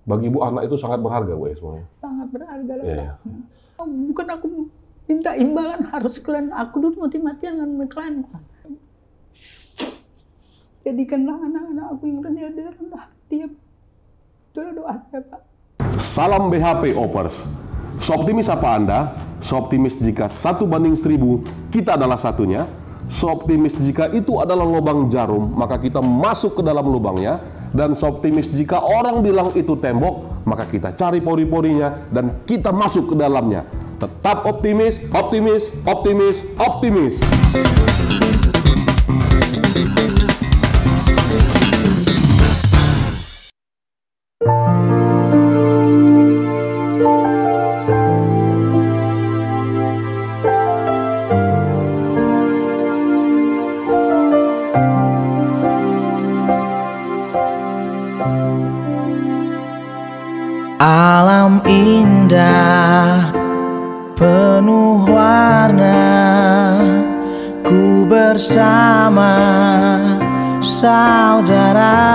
Bagi Ibu anak itu sangat berharga, Bu, ya, semuanya. Sangat berharga lah. Iya. Bukan aku minta imbalan, harus kalian, aku dulu mati-matian dengan kalian. Jadikanlah anak-anak aku yang rendah hati, ya. Itulah doa saya, Pak. Salam BHP Opers. Seoptimis apa Anda? Seoptimis jika 1:1000 kita adalah satunya. Seoptimis jika itu adalah lubang jarum, maka kita masuk ke dalam lubangnya. Dan seoptimis jika orang bilang itu tembok, maka kita cari pori-porinya dan kita masuk ke dalamnya. Tetap optimis, optimis, optimis, optimis. Alam indah penuh warna, ku bersama saudara,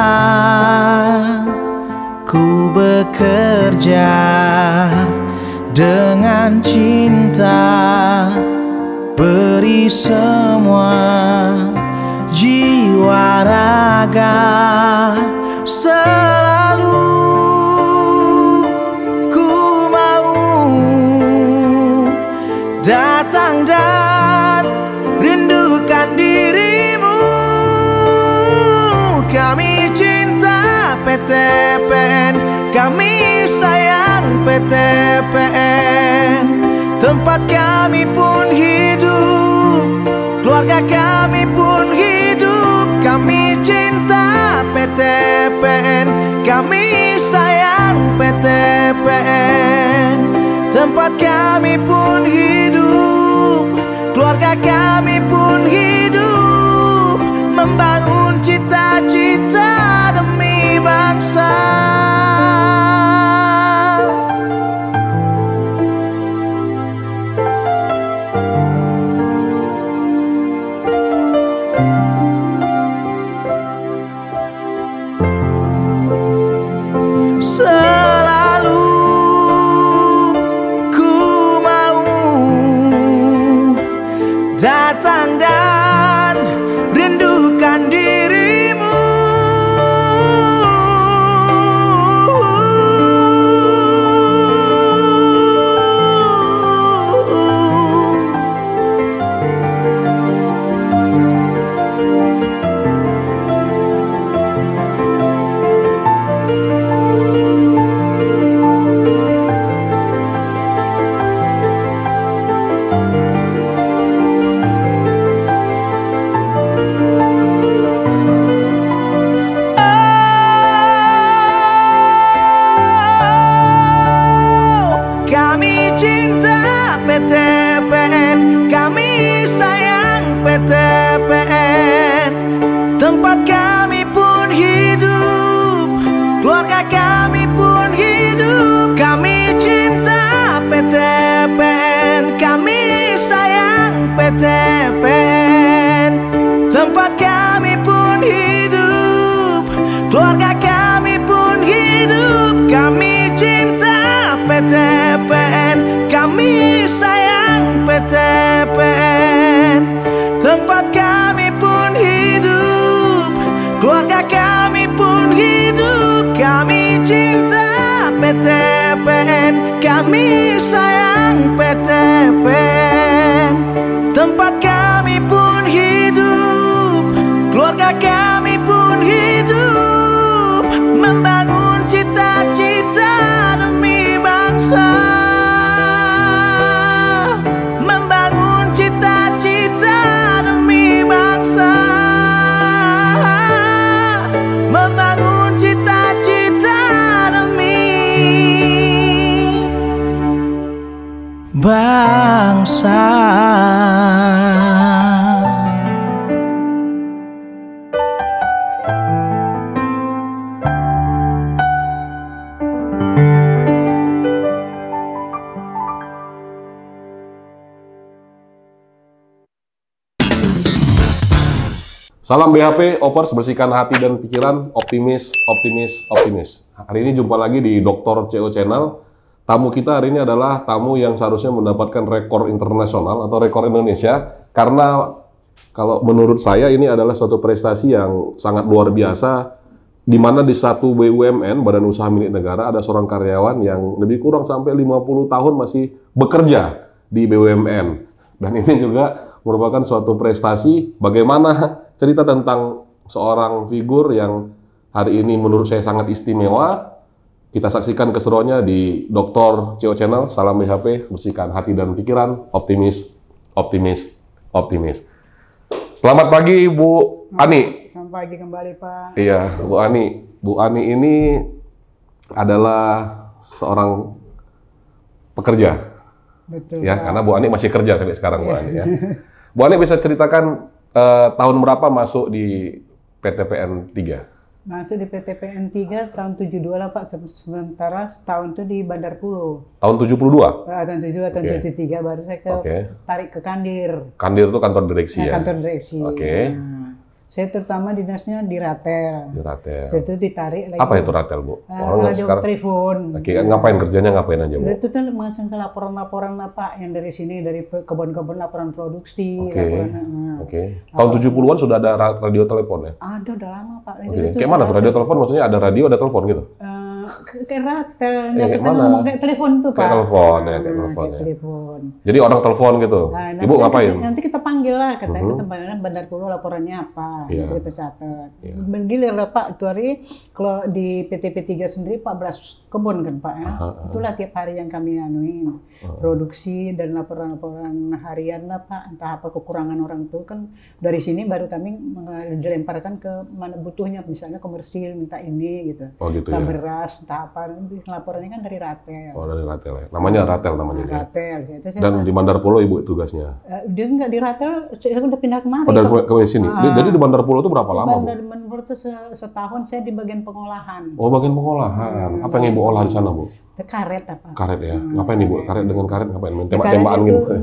ku bekerja dengan cinta, beri semua jiwa raga, selalu datang dan rindukan dirimu. Kami cinta PTPN, kami sayang PTPN. Tempat kami pun hidup, keluarga kami pun hidup. Kami cinta PTPN, kami sayang PTPN. Tempat kami pun hidup, keluarga kami pun hidup, membangun cita-cita demi bangsa. Datang dan rindukan dirimu. PTPN, kami sayang PTPN. Tempat kami pun hidup, keluarga kami pun hidup. Kami cinta PTPN, kami sayang PTPN. Tempat kami pun hidup, keluarga kami pun hidup. Kami cinta PTPN, kami sayang PTPN. Tempat kami pun hidup, keluarga kami pun hidup. Kami cinta PTPN, kami sayang PTPN. Tempat kami pun hidup, keluarga kami pun hidup, membangun cita-cita demi bangsa. Membangun cita-cita demi bangsa. Membangun cita-cita demi bangsa. Salam BHP, Opers, bersihkan hati dan pikiran, optimis, optimis, optimis. Hari ini jumpa lagi di Dr. CO Channel. Tamu kita hari ini adalah tamu yang seharusnya mendapatkan rekor internasional atau rekor Indonesia. Karena kalau menurut saya ini adalah suatu prestasi yang sangat luar biasa, di mana di satu BUMN, Badan Usaha Milik Negara, ada seorang karyawan yang lebih kurang sampai 50 tahun masih bekerja di BUMN. Dan ini juga merupakan suatu prestasi. Bagaimana cerita tentang seorang figur yang hari ini menurut saya sangat istimewa. Kita saksikan keseruannya di Dr. CO Channel. Salam BHP, bersihkan hati dan pikiran, optimis, optimis, optimis. Selamat pagi Bu Ani. Selamat pagi kembali Pak. Iya, Bu Ani. Bu Ani ini adalah seorang pekerja. Betul. Ya, Pak. karena Bu Ani masih kerja sampai sekarang Bu Ani ya. Bu Ani bisa ceritakan tahun berapa masuk di PTPN 3? Masuk di PTPN 3 tahun 72 lah Pak. Sementara tahun itu di Bandar Pulau. Tahun 72? Tahun 72, tahun 73 baru saya tarik ke Kandir. Kandir itu kantor direksi ya? Kantor direksi. Oke. Nah, saya terutama dinasnya di Ratel. Di Ratel. Saya itu ditarik lagi. Apa itu Ratel, Bu? Orang radio sekarang telepon. Oke, ngapain kerjanya ngapain aja, Bu? Itu tuh macam laporan-laporan apa yang dari sini, dari kebun-kebun, laporan produksi. Oke. Laporan, Oke. Tahun 70-an sudah ada radio telepon ya? Ada udah lama Pak. Oke. Kayak mana tuh radio telepon? Maksudnya ada radio, ada telepon gitu? Kayak Ratel, kayak kita mana? ngomong kayak telepon tuh Pak. Kayak telepon ya, kayak telepon kayak ya. telepon. Jadi orang telepon gitu. Nah, Ibu ngapain? Nanti kita panggil lah, katanya kita panggilnya Bandar Pulau laporannya apa, Iya. itu kita catat. Iya. Bergilir lah Pak, itu hari kalau di PTP 3 sendiri 14 kebun kan Pak ya. Itulah tiap hari yang kami anuin. Produksi dan laporan-laporan harian lah Pak, entah apa kekurangan orang tuh kan dari sini baru kami dilemparkan ke mana butuhnya, misalnya komersil minta ini gitu. Oh gitu Entah ya. beras, entah apa, laporannya kan dari Ratel. Oh dari Ratel ya. Namanya Ratel namanya dia. Ratel gitu. Dan di Bandar Pulau Ibu tugasnya? Dia nggak di Ratel, saya udah pindah kemari. Oh dari ke sini? Jadi di Bandar Pulau itu berapa lama, Bu? Bandar Pulau itu setahun saya di bagian pengolahan. Oh bagian pengolahan. Apa yang Ibu olah di sana, Bu? Karet apa? Karet ya. Ngapain Ibu? Karet dengan karet ngapain? Main Karet tembak-tembakan itu gitu?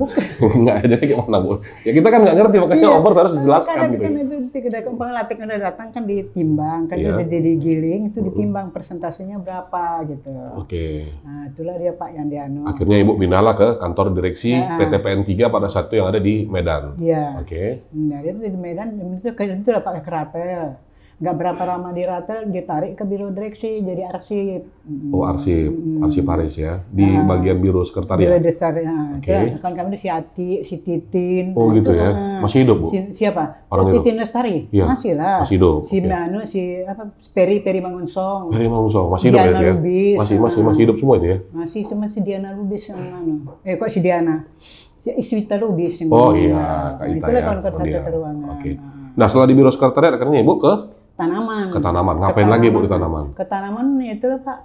Enggak, jadi gimana, Bu? Ya kita kan nggak ngerti, makanya Opers harus dijelaskan Karet gitu. kan itu tidak pengelatih kan udah datang kan ditimbang, kan Iya. dia digiling itu ditimbang persentasenya berapa gitu. Oke. Nah itulah dia Pak yang dianu. Akhirnya Ibu pindahlah ke kantor direksi PTPN 3 pada saat itu yang ada di Medan. Iya. Oke. Nah dia di Medan itu lah Pak ke Ratel. Nggak berapa lama di Ratel ditarik ke biro direksi jadi arsip. Oh arsip, arsip Paris ya. Di bagian biro Biro sekretariat. desa, nah, Oke. itu kan kami di si Ati, si Titin. Oh nah, gitu itu, ya. Masih hidup, Bu? Siapa? Orang Titin Lestari? Iya, Masih lah. masih hidup, Si oke. Manu, si apa? Peri Mangunsong. Dari Mangusong, masih hidup ya Diana dia? Lubis, Masih hidup semua itu ya? Masih sama si Diana Lubis yang anu. Kok si Diana? Si Iswita Lubis yang Oh anu. iya, Kak Ita Itulah ya. kawan-kawan Oh, satu dia. ruangan. Oke. Nah setelah di biro sekretariat akhirnya Ibu ke Tanaman. tanaman. Ngapain lagi Bu di tanaman? Ke tanaman itu Pak,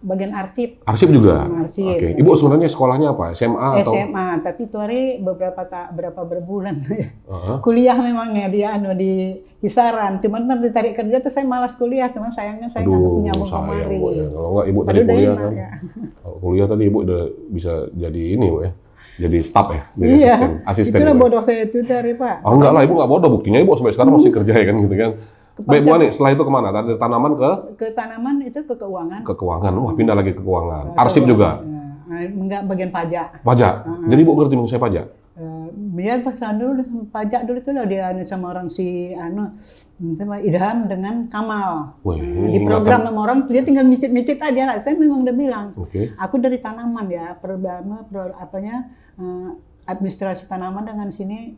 bagian arsip. Arsip juga? Arsip. Oke. Ibu sebenarnya sekolahnya apa? SMA atau? SMA, tapi itu hari berapa berbulan ya. Heeh. Kuliah memangnya dia di kisaran, cuman kan ditarik kerja tuh saya malas kuliah, cuman sayangnya saya nggak Aduh, nyambung sayang kemari. Bu ya. Kalau nggak Ibu tadi Padahal udah kuliah enak, kan. ya. Kalau kuliah tadi Ibu udah bisa jadi ini Bu ya. Jadi staff ya, jadi Iya, asisten. itulah Bu, ya? bodoh saya itu dari Pak. Oh enggak lah, Ibu nggak bodoh. Buktinya Ibu sampai sekarang masih kerja ya kan gitu kan. Baik Bu Ani, setelah itu kemana? Dari tanaman Ke tanaman itu ke keuangan. ke keuangan. Wah pindah lagi ke keuangan. Arsip juga? Enggak bagian pajak. Pajak? Jadi Ibu ngerti mengenai pajak? Biar pas dulu pajak dulu itu dia anu sama orang si sama Idham dengan Kamal. Wih, Di program sama orang dia tinggal micit-micit aja lah. Saya memang udah bilang. Oke. Aku dari tanaman ya, administrasi tanaman dengan sini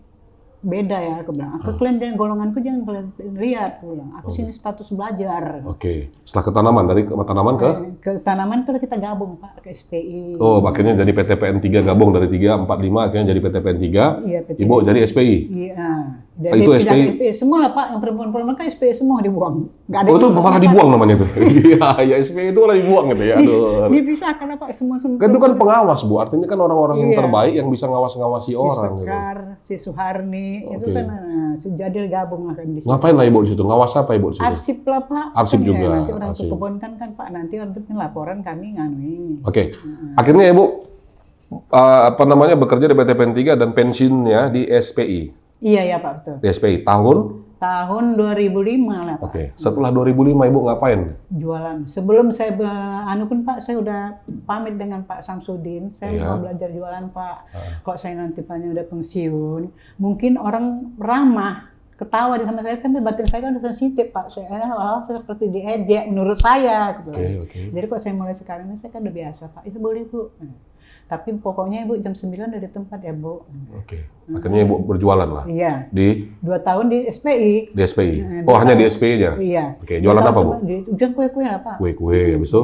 beda ya, aku bilang. Aku kalian dan golonganku jangan kalian lihat, aku bilang. Aku sini status belajar. Oke. Setelah ke tanaman, dari ke tanaman ke? Ke tanaman itu kita gabung Pak ke SPI. Oh, akhirnya jadi PTPN 3 gabung dari 3, 4, 5, akhirnya jadi PTPN 3. Iya, PT. Ibu jadi SPI? Iya. Jadi Itu tidak SPI? SPI semua lah Pak, yang perempuan-perempuan kan SPI semua dibuang. Nggak ada Oh itu yang malah dibuang namanya tuh? Iya, ya SPI itu malah dibuang gitu ya. Aduh. dipisahkan Pak semua. Kan itu kan pengawas Bu, artinya kan orang-orang yang Iya. terbaik yang bisa ngawas-ngawasi si orang gitu. Sekar, si Suharni, itu Oke. kan jadi gabung lah kan di situ. Ngapain lah Ibu di situ? Ngawas apa Ibu di situ? Arsip lah Pak. Arsip Kan, juga, nanti orang arsip. kebun kan Pak, nanti orang laporan kami nganuin. Oke. Akhirnya Ibu bekerja di PTPN 3 dan pensiunnya di SPI. Iya ya Pak betul. Di SPI tahun Tahun 2005 lah Pak. Oke, setelah 2005 Ibu ngapain? Jualan. Sebelum saya anu pun Pak, saya udah pamit dengan Pak Samsudin. Saya Iya. mau belajar jualan Pak. Kok saya nanti Paknya udah pensiun, mungkin orang ramah, ketawa di sama saya, kan batin saya kan udah sensitif Pak. Saya awal seperti diejek menurut saya. Gitu. Oke. Jadi kok saya mulai sekarang ini saya kan udah biasa Pak. Itu boleh Bu. Tapi pokoknya Ibu jam 9 udah di tempat ya Bu. Oke. Akhirnya Ibu berjualan lah. Iya. Di 2 tahun di SPI. SPI. Oh, hanya di SPI aja? Iya. Oke, jualan apa, Bu? Udah kue-kue lah Pak. Kue-kue, habis itu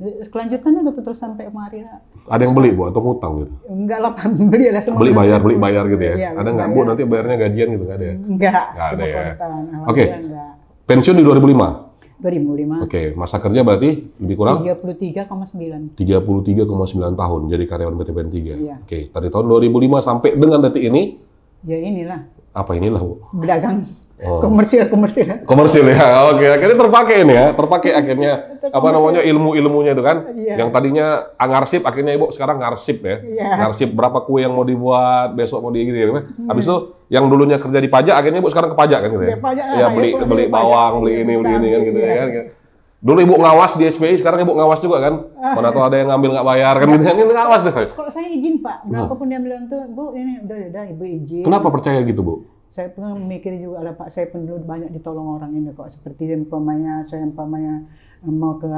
Kelanjutannya udah terus sampai kemarin lah. ada yang beli, Bu, atau ngutang gitu? Enggak lah Pak, beli ada semua. Beli bayar gitu ya? Iya, Ada nggak, Bu, nanti bayarnya gajian gitu, nggak ada ya? Enggak. Nggak ada cuma ya? kontan. Oke. Enggak. Pensiun di 2005? 2005. Oke, masa kerja berarti lebih kurang? 33,9. 33,9 tahun jadi karyawan PT PN 3. Iya. Oke, dari tahun 2005 sampai dengan detik ini, Ya inilah, apa inilah, Bu? berdagang. Oh. Komersil. Komersil ya, oke. Akhirnya terpakai ini ya, terpakai akhirnya apa namanya ilmunya itu kan, Iya. yang tadinya ngarsip, akhirnya Ibu sekarang ngarsip ya, Iya. ngarsip berapa kue yang mau dibuat, besok mau di gitu ya. Habis itu yang dulunya kerja di pajak, akhirnya Ibu sekarang ke pajak kan gitu ya, Ke pajak lah, ya ya, beli pajak. bawang, beli ini kan gitu Iya. ya. Kan. Dulu Ibu ngawas di SPI, sekarang Ibu ngawas juga kan, mana tahu ada yang ngambil nggak bayar kan gitu, ini ngawas tuh. Kalau saya izin Pak, berapapun dia bilang tuh, Bu ini udah Ibu izin. Kenapa percaya gitu, Bu? Saya pernah mikir juga lah Pak, saya pun dulu banyak ditolong orang ini kok. Seperti umpamanya saya mau ke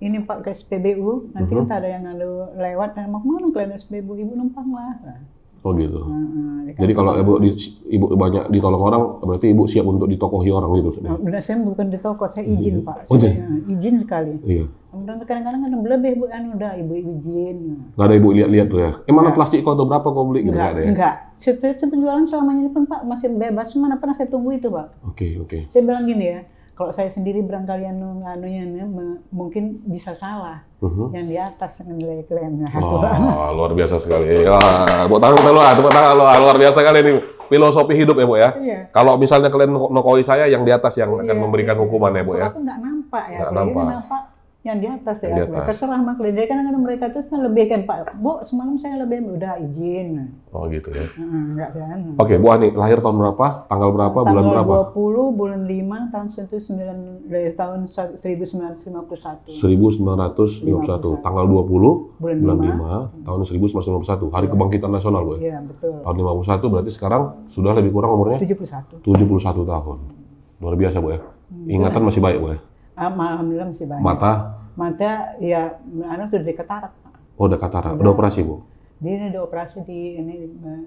ini Pak ke SPBU, nanti kan ada yang lewat dan mau kemana kalian SPBU, Ibu numpang lah. Oh gitu. Ya kan? Jadi kalau Ibu banyak ditolong orang, berarti Ibu siap untuk ditokohi orang gitu. Benar, saya bukan di toko, saya izin Pak. Oh, Saya, izin sekali. Iya. Kemudian kadang-kadang ada berlebih Bu, udah Ibu izin. Nggak ada Ibu lihat-lihat tuh ya. Mana plastik kau tuh berapa kau beli gitu nggak ada ya? Enggak. Penjualan selamanya ini pun Pak masih bebas, mana pernah saya tunggu itu Pak. Oke. Saya bilang gini ya, kalau saya sendiri barangkali mungkin bisa salah. Yang di atas nilai klaimnya. Wah, luar biasa sekali. Wah, tepuk tangan luar biasa kali ini. Filosofi hidup ya, Bu ya. Iya. Kalau misalnya kalian nokoi saya, yang di atas yang akan memberikan hukuman ya, Bu ya. Aku nggak nampak ya. Nggak Kalau ini nampak. nampak yang di atas Yang ya. di Aku. atas. Terserah sama klien. Jadi kadang-kadang mereka tuh kan lebih kan Pak. Bu, semalam saya lebih udah izin. Oh gitu ya. Enggak kan. Oke, Bu Ani, lahir tahun berapa? Tanggal berapa? Bulan berapa? 20 bulan 5 tahun 1951. 1951. Tanggal 20 Bulan bulan 5 5. tahun 1951. Hari Kebangkitan Nasional, Bu ya. Iya, betul. Tahun 51 berarti sekarang sudah lebih kurang umurnya 71. 71 tahun. Luar biasa, Bu ya. Ingatan masih baik, Bu ya. Alhamdulillah masih banyak. Mata, ya, anak sudah di katarak. oh udah katarak. Udah operasi, Bu. Dia ini ada operasi di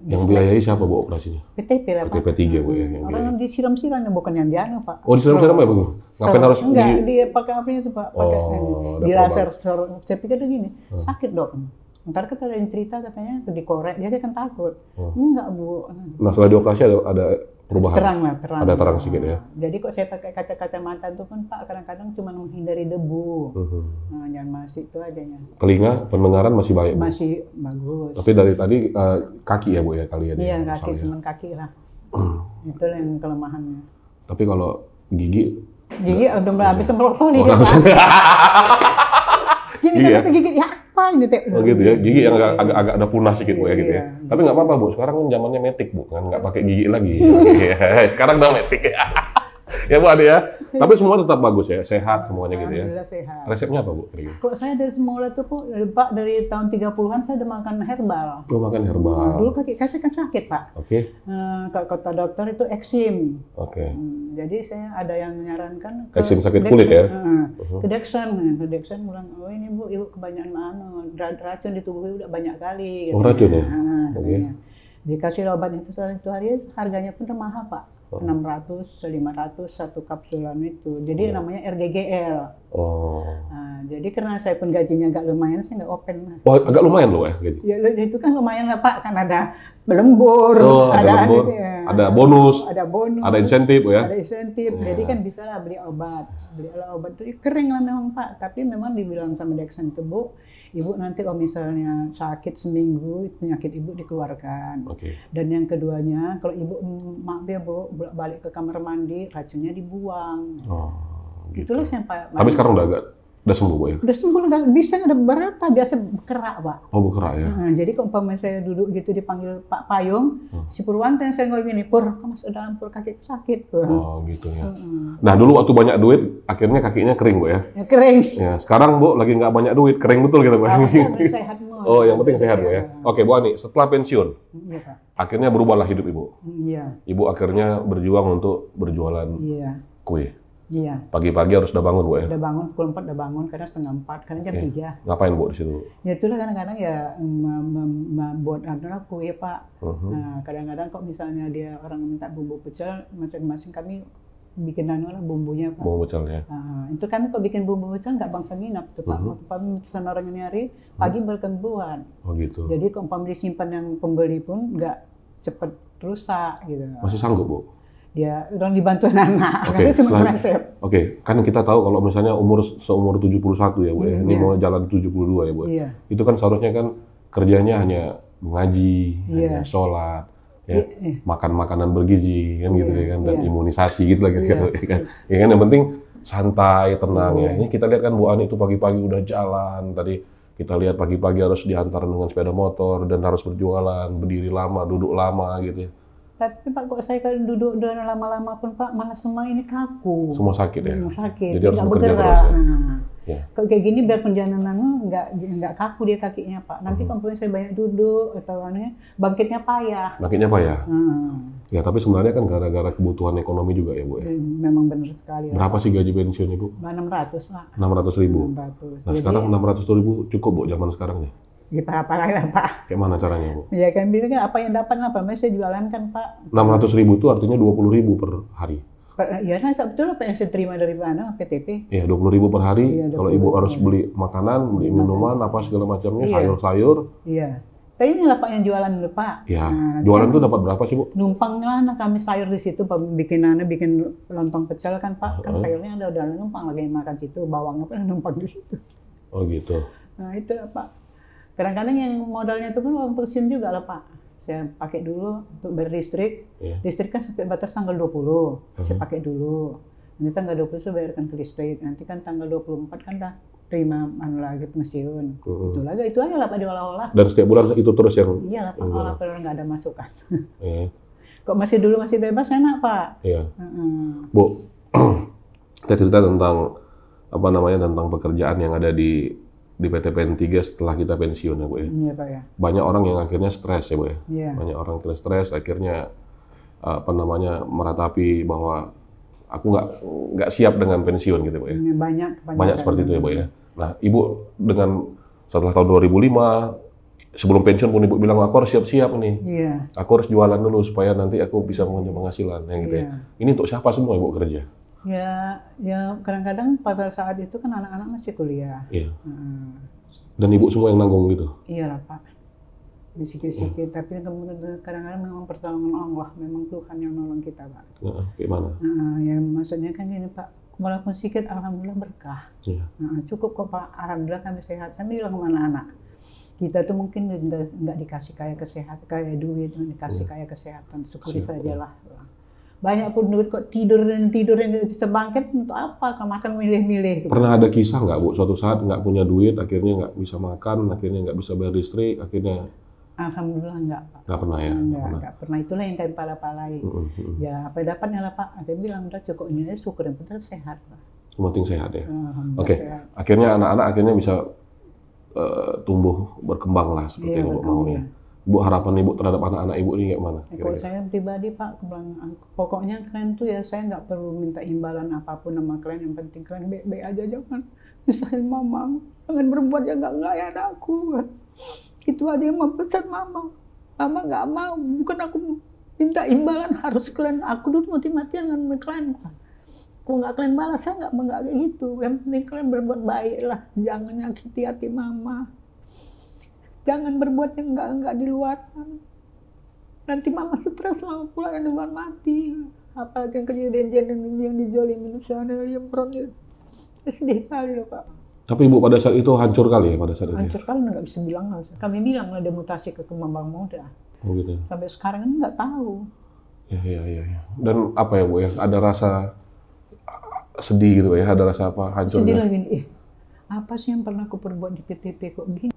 Yang biayai siapa, Bu, operasinya? PTP lah Pak. PTP 3, Bu ya. Yang biayai. Orang disiram-siram bukan yang dianu Pak. Oh, disiram-siram ya, Bu? Ngapain harus enggak, dia pakai apa itu Pak? Pakai Oh, di ada laser. Saya pikir tuh gini, sakit Dok. Ntar kata ada yang cerita katanya dikorek, dia kan takut. Enggak Bu. Nah, setelah dioperasi ada perubahan? Terang lah, terang. Ada terang sedikit ya? Jadi kok saya pakai kaca-kacamata itu pun Pak, kadang-kadang cuma menghindari debu. Nah, jangan masih itu aja ya. Telinga, pendengaran masih baik, Bu? Masih bagus. Tapi dari tadi kaki ya, Bu ya, kalian? Iya, ya, kaki, masalahnya. cuma kaki lah. Itulah yang kelemahannya. Tapi kalau gigi? Gigi udah mulai habis merotol nih dia Pak. Gini Gigi kan ya? kata gigi, ya apa ini Teh? Oh gitu ya, gigi yang agak ada punah sedikit, Bu ya gitu ya. Iya. Tapi nggak apa-apa, Bu. Sekarang kan zamannya metik, Bu, kan nggak pakai gigi lagi. Sekarang udah metik ya. Ya, Bu, ada ya. Tapi semua tetap bagus ya, sehat semuanya gitu ya. Alhamdulillah sehat. Resepnya apa, Bu? kira-kira? Kalau saya dari semula tuh Pak, dari tahun 30-an saya udah makan herbal. Oh, makan herbal. Dulu kaki saya kan sakit Pak. Oke. Kata dokter itu eksim. Oke. Jadi saya ada yang menyarankan Eksim sakit kulit ya? Ke Dexan bilang, oh ini Bu, Ibu kebanyakan racun di tubuh Ibu udah banyak kali. Oh, racun ya? Katanya. Dikasih obat itu satu hari harganya pun udah mahal Pak. 600, 500 satu kapsulan itu. Jadi namanya RGGL. Oh. Nah, jadi karena saya pun gajinya agak lumayan, saya nggak open lah. Oh, agak lumayan loh ya gaji. Ya itu kan lumayan lah Pak, kan ada lembur, ada lembur, gitu ya. ada bonus, ada ada insentif ya. ada insentif. Jadi kan bisa lah beli obat itu kering lah memang Pak. Tapi memang dibilang sama Dexan itu Bu, Ibu nanti kalau misalnya sakit seminggu penyakit Ibu dikeluarkan. Oke. Dan yang keduanya kalau Ibu maaf ya Bu, balik ke kamar mandi racunnya dibuang. Oh, gitu. Itulah yang Pak. Tapi sekarang udah agak Udah sembuh, Bu ya? Udah sembuh, udah bisa, udah berata, biasa bergerak, Pak. Oh, bergerak ya? Nah, jadi kalau umpamanya saya duduk gitu dipanggil Pak Payung, si Purwanto yang saya ngomong gini, Pur, kamu masuk dalam Pur, kaki sakit. Pur. Oh, gitu ya. Nah, dulu waktu banyak duit, akhirnya kakinya kering, Bu ya? Ya, kering. Ya, sekarang Bu lagi nggak banyak duit, kering betul gitu, Bu? Sehat semua. Oh, yang penting sehat, Bu ya? Oke, Bu Ani, setelah pensiun, Iya, Pak. akhirnya berubahlah hidup Ibu. Iya. Ibu akhirnya berjuang untuk berjualan Iya. kue. Iya. Pagi-pagi harus udah bangun, Bu ya? Udah bangun, pukul 4 udah bangun, kadang setengah 4, kadang jam 3. Ngapain, Bu, di situ? Ya itulah kadang-kadang ya buat adalah kue, Pak. Nah, kadang-kadang kok misalnya dia orang minta bumbu pecel, masing-masing kami bikin lah bumbunya, Pak. Mau becelnya? Nah, itu kami kok bikin bumbu pecel nggak bangsa minat tuh, Pak. Waktu pesan orang ini hari, pagi berkembuhan. Oh, gitu. Jadi kalau umpamanya disimpan yang pembeli pun nggak cepet rusak gitu. Masih sanggup, Bu? Ya, orang dibantu anak, Oke, itu cuma resep. Oke, kan kita tahu kalau misalnya seumur 71 ya, Bu ya. Ini mau jalan 72 ya, Bu. Iya. Itu kan seharusnya kan kerjanya hanya mengaji, hanya sholat, ya, makan makanan bergizi kan gitu ya kan, dan imunisasi gitu lah gitu kan. Ya kan yang penting santai, tenang ya. Ini kita lihat kan Bu Ani itu pagi-pagi udah jalan tadi. Kita lihat pagi-pagi harus diantar dengan sepeda motor dan harus berjualan, berdiri lama, duduk lama gitu ya. Tapi Pak, kok saya kalau duduk udah lama-lama pun Pak, malah semua ini kaku. Semua sakit ya? Sakit, jadi harus nggak bekerja bergerak. terus ya? Ya. Kalau kayak gini biar penjalanan nggak kaku dia kakinya, Pak. Nanti kalau saya banyak duduk atau bangkitnya payah. Bangkitnya payah? Ya, tapi sebenarnya kan gara-gara kebutuhan ekonomi juga ya, Bu ya? Memang benar sekali. Berapa sih gaji pensiun Ibu? 600, Pak. 600.000? 600. Nah, jadi, sekarang 600.000 cukup, Bu, zaman sekarang nih? Kita apa lagi lah, Pak? Kayak mana caranya, Bu? Ya kan bilang kan apa yang dapat apa, saya jualan kan, Pak. 600.000 itu artinya 20.000 per hari? Ya, saya betul apa yang saya terima dari mana, PTP. Iya, 20.000 per hari. Iya, kalau Ibu harus beli makanan, beli minuman, apa segala macamnya, sayur-sayur. Iya. Tapi ini lah Pak yang jualan dulu, Pak. Iya. Jualan itu dapat berapa sih, Bu? Numpang lah kami sayur di situ, Pak. Bikin lontong pecel kan, Pak. Kan sayurnya udah numpang lagi makan situ, bawangnya pun numpang di situ. Oh, gitu. Nah, itu Pak. Kadang-kadang yang modalnya itu pun uang pensiun juga lah, Pak. Saya pakai dulu untuk bayar listrik. Listrik kan sampai batas tanggal 20. Saya pakai dulu. Nanti tanggal 20 saya bayarkan ke listrik. Nanti kan tanggal 24 kan dah terima lagi pensiun. Itu aja lah Pak diolah-olah. Dan setiap bulan itu terus yang... Iya lah Pak, olah kalau nggak ada masukan. Kok masih bebas enak, Pak. Iya. Bu, kita cerita tentang tentang pekerjaan yang ada di PT PN 3 setelah kita pensiun ya, Bu ya. Iya, Pak ya. Banyak orang yang akhirnya stres ya, Bu ya. Iya. Banyak orang yang stres akhirnya meratapi bahwa aku nggak siap dengan pensiun gitu, Bu ya. Banyak seperti itu ya, Bu ya. Nah, Ibu dengan setelah tahun 2005 sebelum pensiun pun Ibu bilang aku harus siap-siap nih. Iya. Aku harus jualan dulu supaya nanti aku bisa punya penghasilan ya gitu ya. Ini untuk siapa semua Ibu kerja? Ya kadang-kadang pada saat itu kan anak-anak masih kuliah. Iya. Dan Ibu semua yang nanggung gitu? Iyalah, Pak. Sikit-sikit, tapi kadang-kadang memang pertolongan Allah, memang Tuhan yang nolong kita, Pak. Kayak mana? Ya maksudnya kan gini, Pak, walaupun sedikit, alhamdulillah berkah. Iya. Cukup kok, Pak, alhamdulillah kami sehat. Saya bilang ke anak-anak, kita tuh mungkin nggak dikasih kayak kayak duit, dikasih kayak kesehatan, syukuri sajalah. Banyak pun duit kok tidur yang nggak bisa bangkit, untuk apa? Kalau makan milih-milih. Pernah ada kisah nggak, Bu, suatu saat nggak punya duit, akhirnya nggak bisa makan, akhirnya nggak bisa bayar listrik, akhirnya... Alhamdulillah enggak, Pak. Nggak pernah ya? Enggak pernah. Itulah yang kami pala-palai. Ya, apa yang dapatnya lah, Pak. Saya bilang, udah cukup ini, syukur yang penting sehat, Pak. Yang penting sehat ya? Oke. Akhirnya anak-anak akhirnya bisa tumbuh, berkembang lah, seperti yang Ibu mau ya. Bu, harapan Ibu terhadap anak-anak Ibu ini kayak mana? Kalau saya pribadi, Pak, pokoknya kalian tuh ya, saya nggak perlu minta imbalan apapun sama kalian. Yang penting kalian baik-baik aja, jangan misalnya Mama, jangan berbuat yang nggak ya aku. Itu aja yang mau pesan Mama. Mama nggak mau, bukan aku minta imbalan harus kalian. Aku dulu mati-matian dengan kalian. Kalau nggak kalian balas, saya nggak kayak gitu. Yang penting kalian berbuat baik lah, jangan nyakiti hati Mama. Jangan berbuat yang enggak di luar. Nanti Mama stres Mama pulang yang di luar mati. Apalagi yang kejadian yang dijolimin sana yang pernah sedih kali loh, Pak. Tapi Ibu pada saat itu hancur kali ya pada saat itu? Hancur kali, nggak bisa bilang. Kami bilang ada mutasi ke kembang muda. Oh gitu. Sampai sekarang kan nggak tahu. Iya. Dan apa ya, Bu ya? Ada rasa sedih gitu ya? Ada rasa apa? Hancur. Sedih lagi nih. Apa sih yang pernah aku perbuat di PTP kok gini?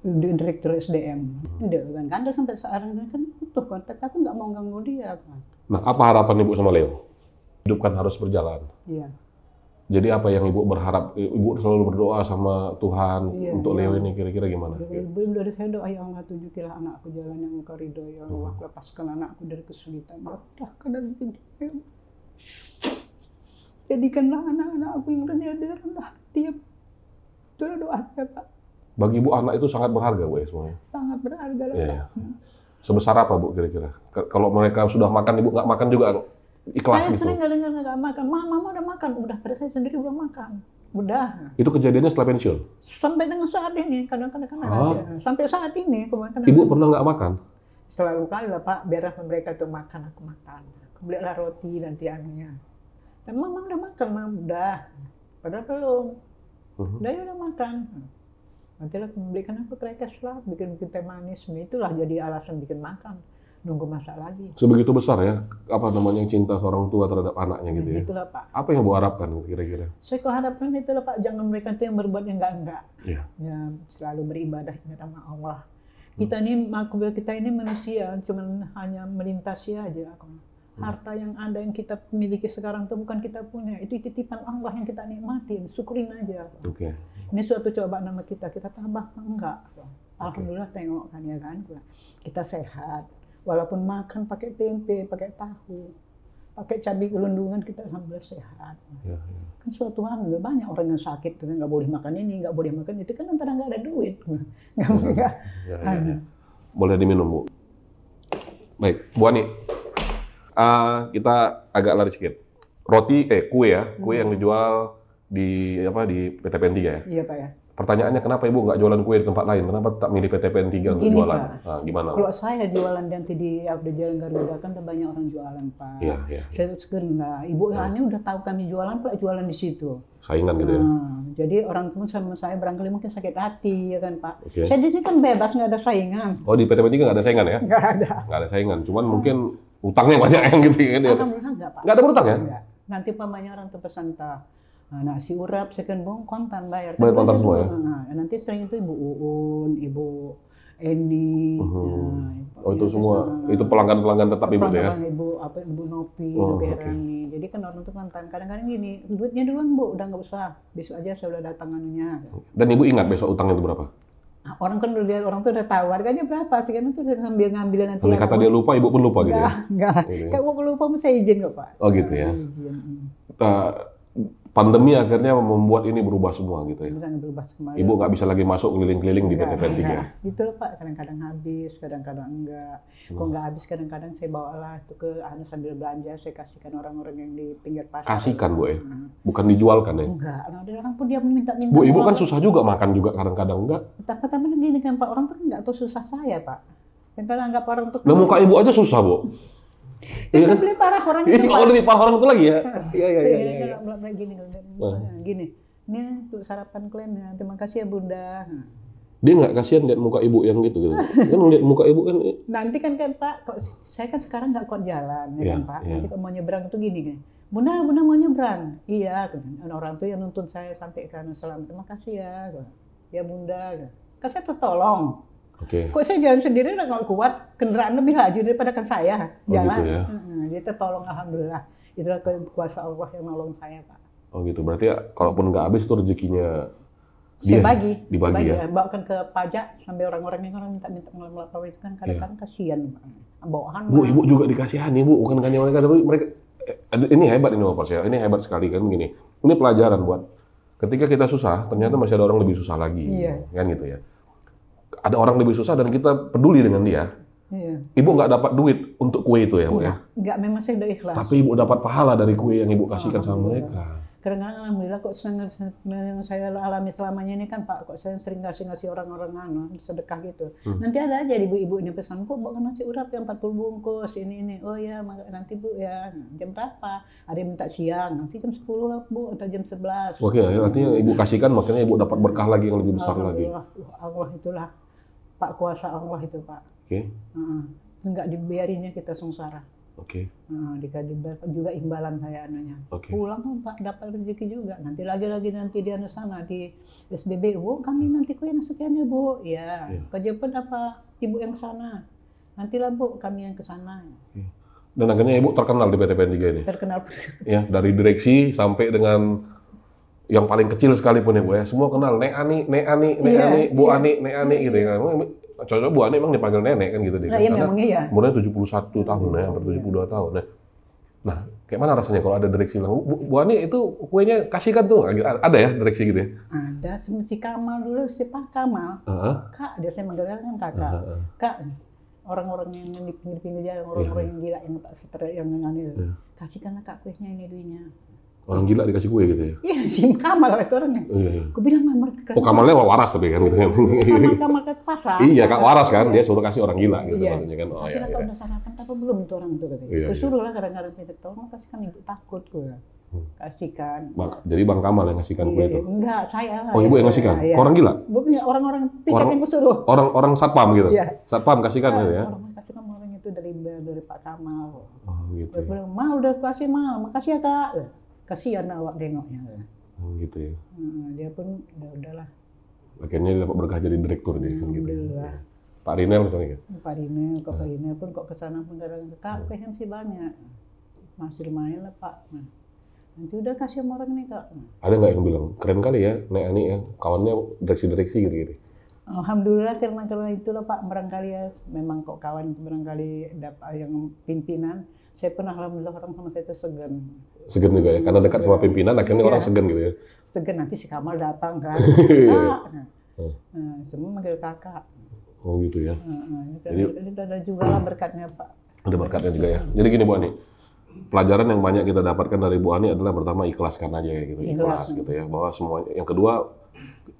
Di Direktur SDM. Udah kan sampai sekarang kan butuh kontak, aku nggak mau ganggu dia kan. Nah, apa harapan Ibu sama Leo? Hidup kan harus berjalan. Iya. Jadi apa yang Ibu berharap? Ibu selalu berdoa sama Tuhan Iya, untuk iya. Leo ini kira-kira gimana? Ibu dari saya doa, ya Allah tunjukilah anakku jalan yang Engkau ridhoi, ya Allah lepaskan anakku dari kesulitan. Mudahkan dan pintar. Jadikanlah anak-anakku yang rendah hati. Itulah doa saya, Pak. Bagi Ibu anak itu sangat berharga, Bu, ya semuanya. Sangat berharga lah, Iya. Pak. Sebesar apa, Bu, kira-kira? Kalau mereka sudah makan, Ibu nggak makan juga ikhlas Saya gitu? sering nggak makan. Mama udah makan, udah. Pada saya sendiri udah makan. Udah. Itu kejadiannya setelah pensiun? Sampai dengan saat ini, kadang-kadang kan ada. Sampai saat ini, kemarin. Ibu pernah nggak makan? Selalu kali lah, Pak, biar mereka tuh makan, aku makan. Aku belilah roti nanti anunya. Dan mama udah makan, mama udah. Padahal belum. Udah makan. Nanti lah belikan aku krekes lah, bikin teh manis. Itulah jadi alasan bikin makan. Nunggu masak lagi. Sebegitu besar ya, apa namanya, cinta seorang tua terhadap anaknya gitu ya? Itulah, Pak. Apa yang Ibu harapkan kira-kira? Saya harapkan itulah, Pak, jangan mereka itu yang berbuat yang enggak. Iya. Ya, selalu beribadah sama Allah. Kita ini manusia, cuman hanya melintasi aja. Harta yang ada yang kita miliki sekarang itu bukan kita punya, itu titipan Allah yang kita nikmatin, syukurin aja. Oke. Ini suatu cobaan nama kita tambah enggak. Alhamdulillah tengok kan ya kan, kita sehat. Walaupun makan pakai tempe, pakai tahu, pakai cabai gelundungan, kita alhamdulillah sehat. Ya. Kan suatu hal, banyak orang yang sakit, nggak boleh makan ini, nggak boleh makan itu, kan antara nggak ada duit. Nggak. Ya. Boleh diminum, Bu. Baik, Bu Ani. Kita agak lari sedikit. Kue yang dijual di PTPN 3 ya? Iya, Pak ya. Pertanyaannya, kenapa Ibu nggak jualan kue di tempat lain? Kenapa tak milih PTPN 3 untuk Gini, jualan? Pak. Nah, gimana? Kalau saya jualan nanti di Jalan Garuda kan ada banyak orang jualan, Pak. Iya. Saya segenap. Ibu Ani udah tahu kami jualan, Pak, jualan di situ. Saingan gitu ya? Jadi orang pun sama saya barangkali mungkin sakit hati, ya kan, Pak. Oke. Saya di sini kan bebas, nggak ada saingan. Oh, di PTPN 3 nggak ada saingan ya? Nggak ada. Nggak ada saingan, cuman mungkin utangnya banyak yang gitu kan ya? Alhamdulillah nggak, Pak. Nggak ada berutang ya? Nggak. Nanti pamannya orang tuh pesan nasi urap, second bong, kontan bayar. Bayar kontan semua ya? Nanti sering itu Ibu Uun, Ibu Eni. Oh, itu semua, itu pelanggan-pelanggan tetap Ibu ya? Ibu Nopi, Ibu Berani. Jadi kan orang tuh kontan. Kadang-kadang gini, duitnya duluan, Bu, udah nggak usah. Besok aja saya udah datang anunya. Dan Ibu ingat besok utangnya itu berapa? Orang kan orang tuh udah tahu harganya berapa sih, kan itu udah ngambil nanti. Andai kata dia lupa, Ibu pun lupa gitu ya? Enggak. Gitu ya? Kayak mau lupa, saya izin kok, Pak. Oh gitu ya? Izin. Pandemi akhirnya membuat ini berubah semua gitu ya? Bukan berubah kembali. Ibu nggak bisa lagi masuk keliling-keliling di PTPN 3? Itu loh, Pak, kadang-kadang habis, kadang-kadang enggak. Kok nggak habis, kadang-kadang saya bawalah itu ke sambil belanja, saya kasihkan orang-orang yang di pinggir pasar. Kasihkan, Bu ya? Bukan dijualkan ya? Enggak, ada orang pun dia minta-minta. Bu, Ibu kan susah juga makan juga kadang-kadang, enggak? Tapi gini kan, Pak, orang tuh nggak tahu susah saya, Pak. Yang kalau anggap orang tuh... Lah muka Ibu aja susah, Bu. Kita beli parah orang itu. Oh, lebih parah orang itu lagi ya? Iya. Gini, ini untuk sarapan kalian ya. Terima kasih ya, Bunda. Dia nggak kasihan lihat muka Ibu yang gitu. Kan lihat muka Ibu kan. Nanti kan Pak, saya kan sekarang nggak kuat jalan, ya kan, Pak. Nanti kalau mau nyebrang itu gini kan. Bunda mau nyebrang. Iya, orang tuh yang nuntun saya sampaikan selamat. Terima kasih ya. Ya Bunda. Kan saya tertolong. Oke. Kok saya jalan sendiri udah nggak kuat, kendaraan lebih laju daripada kan saya jalan. Gitu ya? Dia tertolong, alhamdulillah. Itulah kuasa Allah yang nolong saya, Pak. Oh gitu, berarti ya, kalaupun nggak habis itu rezekinya Saya dia dibagi ya? Bawakan ke pajak sampai orang-orang yang minta melapor itu kan kadang-kadang kasihan, Pak. Bawaan. Bu, Ibu juga dikasihani, Bu, bukan hanya mereka, tapi mereka ini hebat ini Bapak saya. Ini hebat sekali kan begini. Ini pelajaran buat ketika kita susah, ternyata masih ada orang lebih susah lagi. Iya. Kan gitu ya. Ada orang lebih susah dan kita peduli dengan dia. Iya. Ibu nggak dapat duit untuk kue itu ya, Bu ya? Enggak, memang saya udah ikhlas. Tapi Ibu dapat pahala dari kue yang Ibu kasihkan sama mereka. Kadang-kadang alhamdulillah kok yang saya alami selamanya ini kan, Pak, kok saya sering ngasih orang-orang sedekah gitu. Nanti ada aja ibu-ibu ini pesan, Bu, bawa nasi urap yang 40 bungkus, ini. Oh ya, nanti Bu ya, jam berapa? Ada yang minta siang, nanti jam 10 lah Bu, atau jam 11. Oke, artinya Ibu kasihkan, makanya Ibu dapat berkah lagi yang lebih besar lagi. Allah itulah, Pak, kuasa Allah itu, Pak. Oke. Enggak dibiarinnya kita sengsara. Oke. Dikasih juga imbalan saya anunya. Oke. Pulang Pak dapat rezeki juga. Nanti nanti di anu sana di SBB, Bu, kami nanti kue yang sekian ya, Bu. Ya. Ke Jepang apa Ibu yang ke sana. Nantilah Bu, kami yang ke sana. Dan akhirnya Ibu terkenal di PTPN 3 ini. Terkenal. Ya, dari direksi sampai dengan yang paling kecil sekalipun ya Bu ya. Semua kenal Nek Ani, Bu Ani, Nek Ani gitu ya. Contohnya Bu Ani emang dipanggil nenek kan gitu deh. Nah, iya, memang iya. Umurnya 71 tahun ya, hampir 72 tahun. Nah, kayak mana rasanya kalau ada direksi bilang, Bu Ani itu kuenya kasihkan tuh, ada ya direksi gitu ya? Ada, si Kamal dulu, si Pak Kamal. Kak, dia saya manggilnya kan kakak. Kak, orang-orang yang di pinggir-pinggir jalan, orang-orang yang gila, yang tak setelah yang itu. Kasihkanlah Kak kuenya ini duitnya. Orang gila dikasih kue gitu ya? Iya, si Kamal itu orangnya. Aku bilang, mereka. Oh, Kamalnya waras tapi kan gitu kan? Kamal ke pasar. Iya, Kak waras kan, dia suruh kasih orang gila gitu maksudnya kan. Oh iya. Udah sarapan apa belum tuh orang itu katanya. Aku suruh lah kadang-kadang pintar, tolong kasihkan ibu takut gue. Kasihkan. Jadi Bang Kamal yang ngasihkan kue itu? Enggak, saya. Oh, Ibu yang ngasihkan? Orang gila? Bukan, orang-orang piket yang kusuruh. Orang satpam gitu? Iya. Satpam kasihkan gitu ya? Orang kasihkan orang itu dari Pak Kamal. Oh gitu. Dia bilang, Ma udah kasih Ma, makasih ya Kak. Kasihan awak nengoknya. Oh gitu ya. Dia pun udahlah. Akhirnya dia dapat berkah jadi direktur dia kan gitu. Alhamdulillah. Pak Rinel misalnya kan? Pak Rinel pun kok kesana pun kadang Kak, kuenya masih banyak. Masih lumayan lah Pak. Nanti udah kasih sama orang nih Kak. Ada nggak yang bilang, keren kali ya Nek Ani ya, kawannya direksi-direksi gitu-gitu? Alhamdulillah karena itulah Pak, barangkali ya memang kok kawan itu barangkali dapat yang pimpinan. Saya pernah alhamdulillah orang sama saya itu segan. Segan juga ya, karena dekat sama pimpinan akhirnya orang segan gitu ya? Segan, nanti si Kamal datang kan, Kak. Semua manggil kakak. Oh gitu ya? Jadi ada juga lah berkatnya Pak. Ada berkatnya juga ya. Jadi gini Bu Ani, pelajaran yang banyak kita dapatkan dari Bu Ani adalah pertama ikhlaskan aja ya gitu, ikhlas gitu ya. Bahwa semuanya. Yang kedua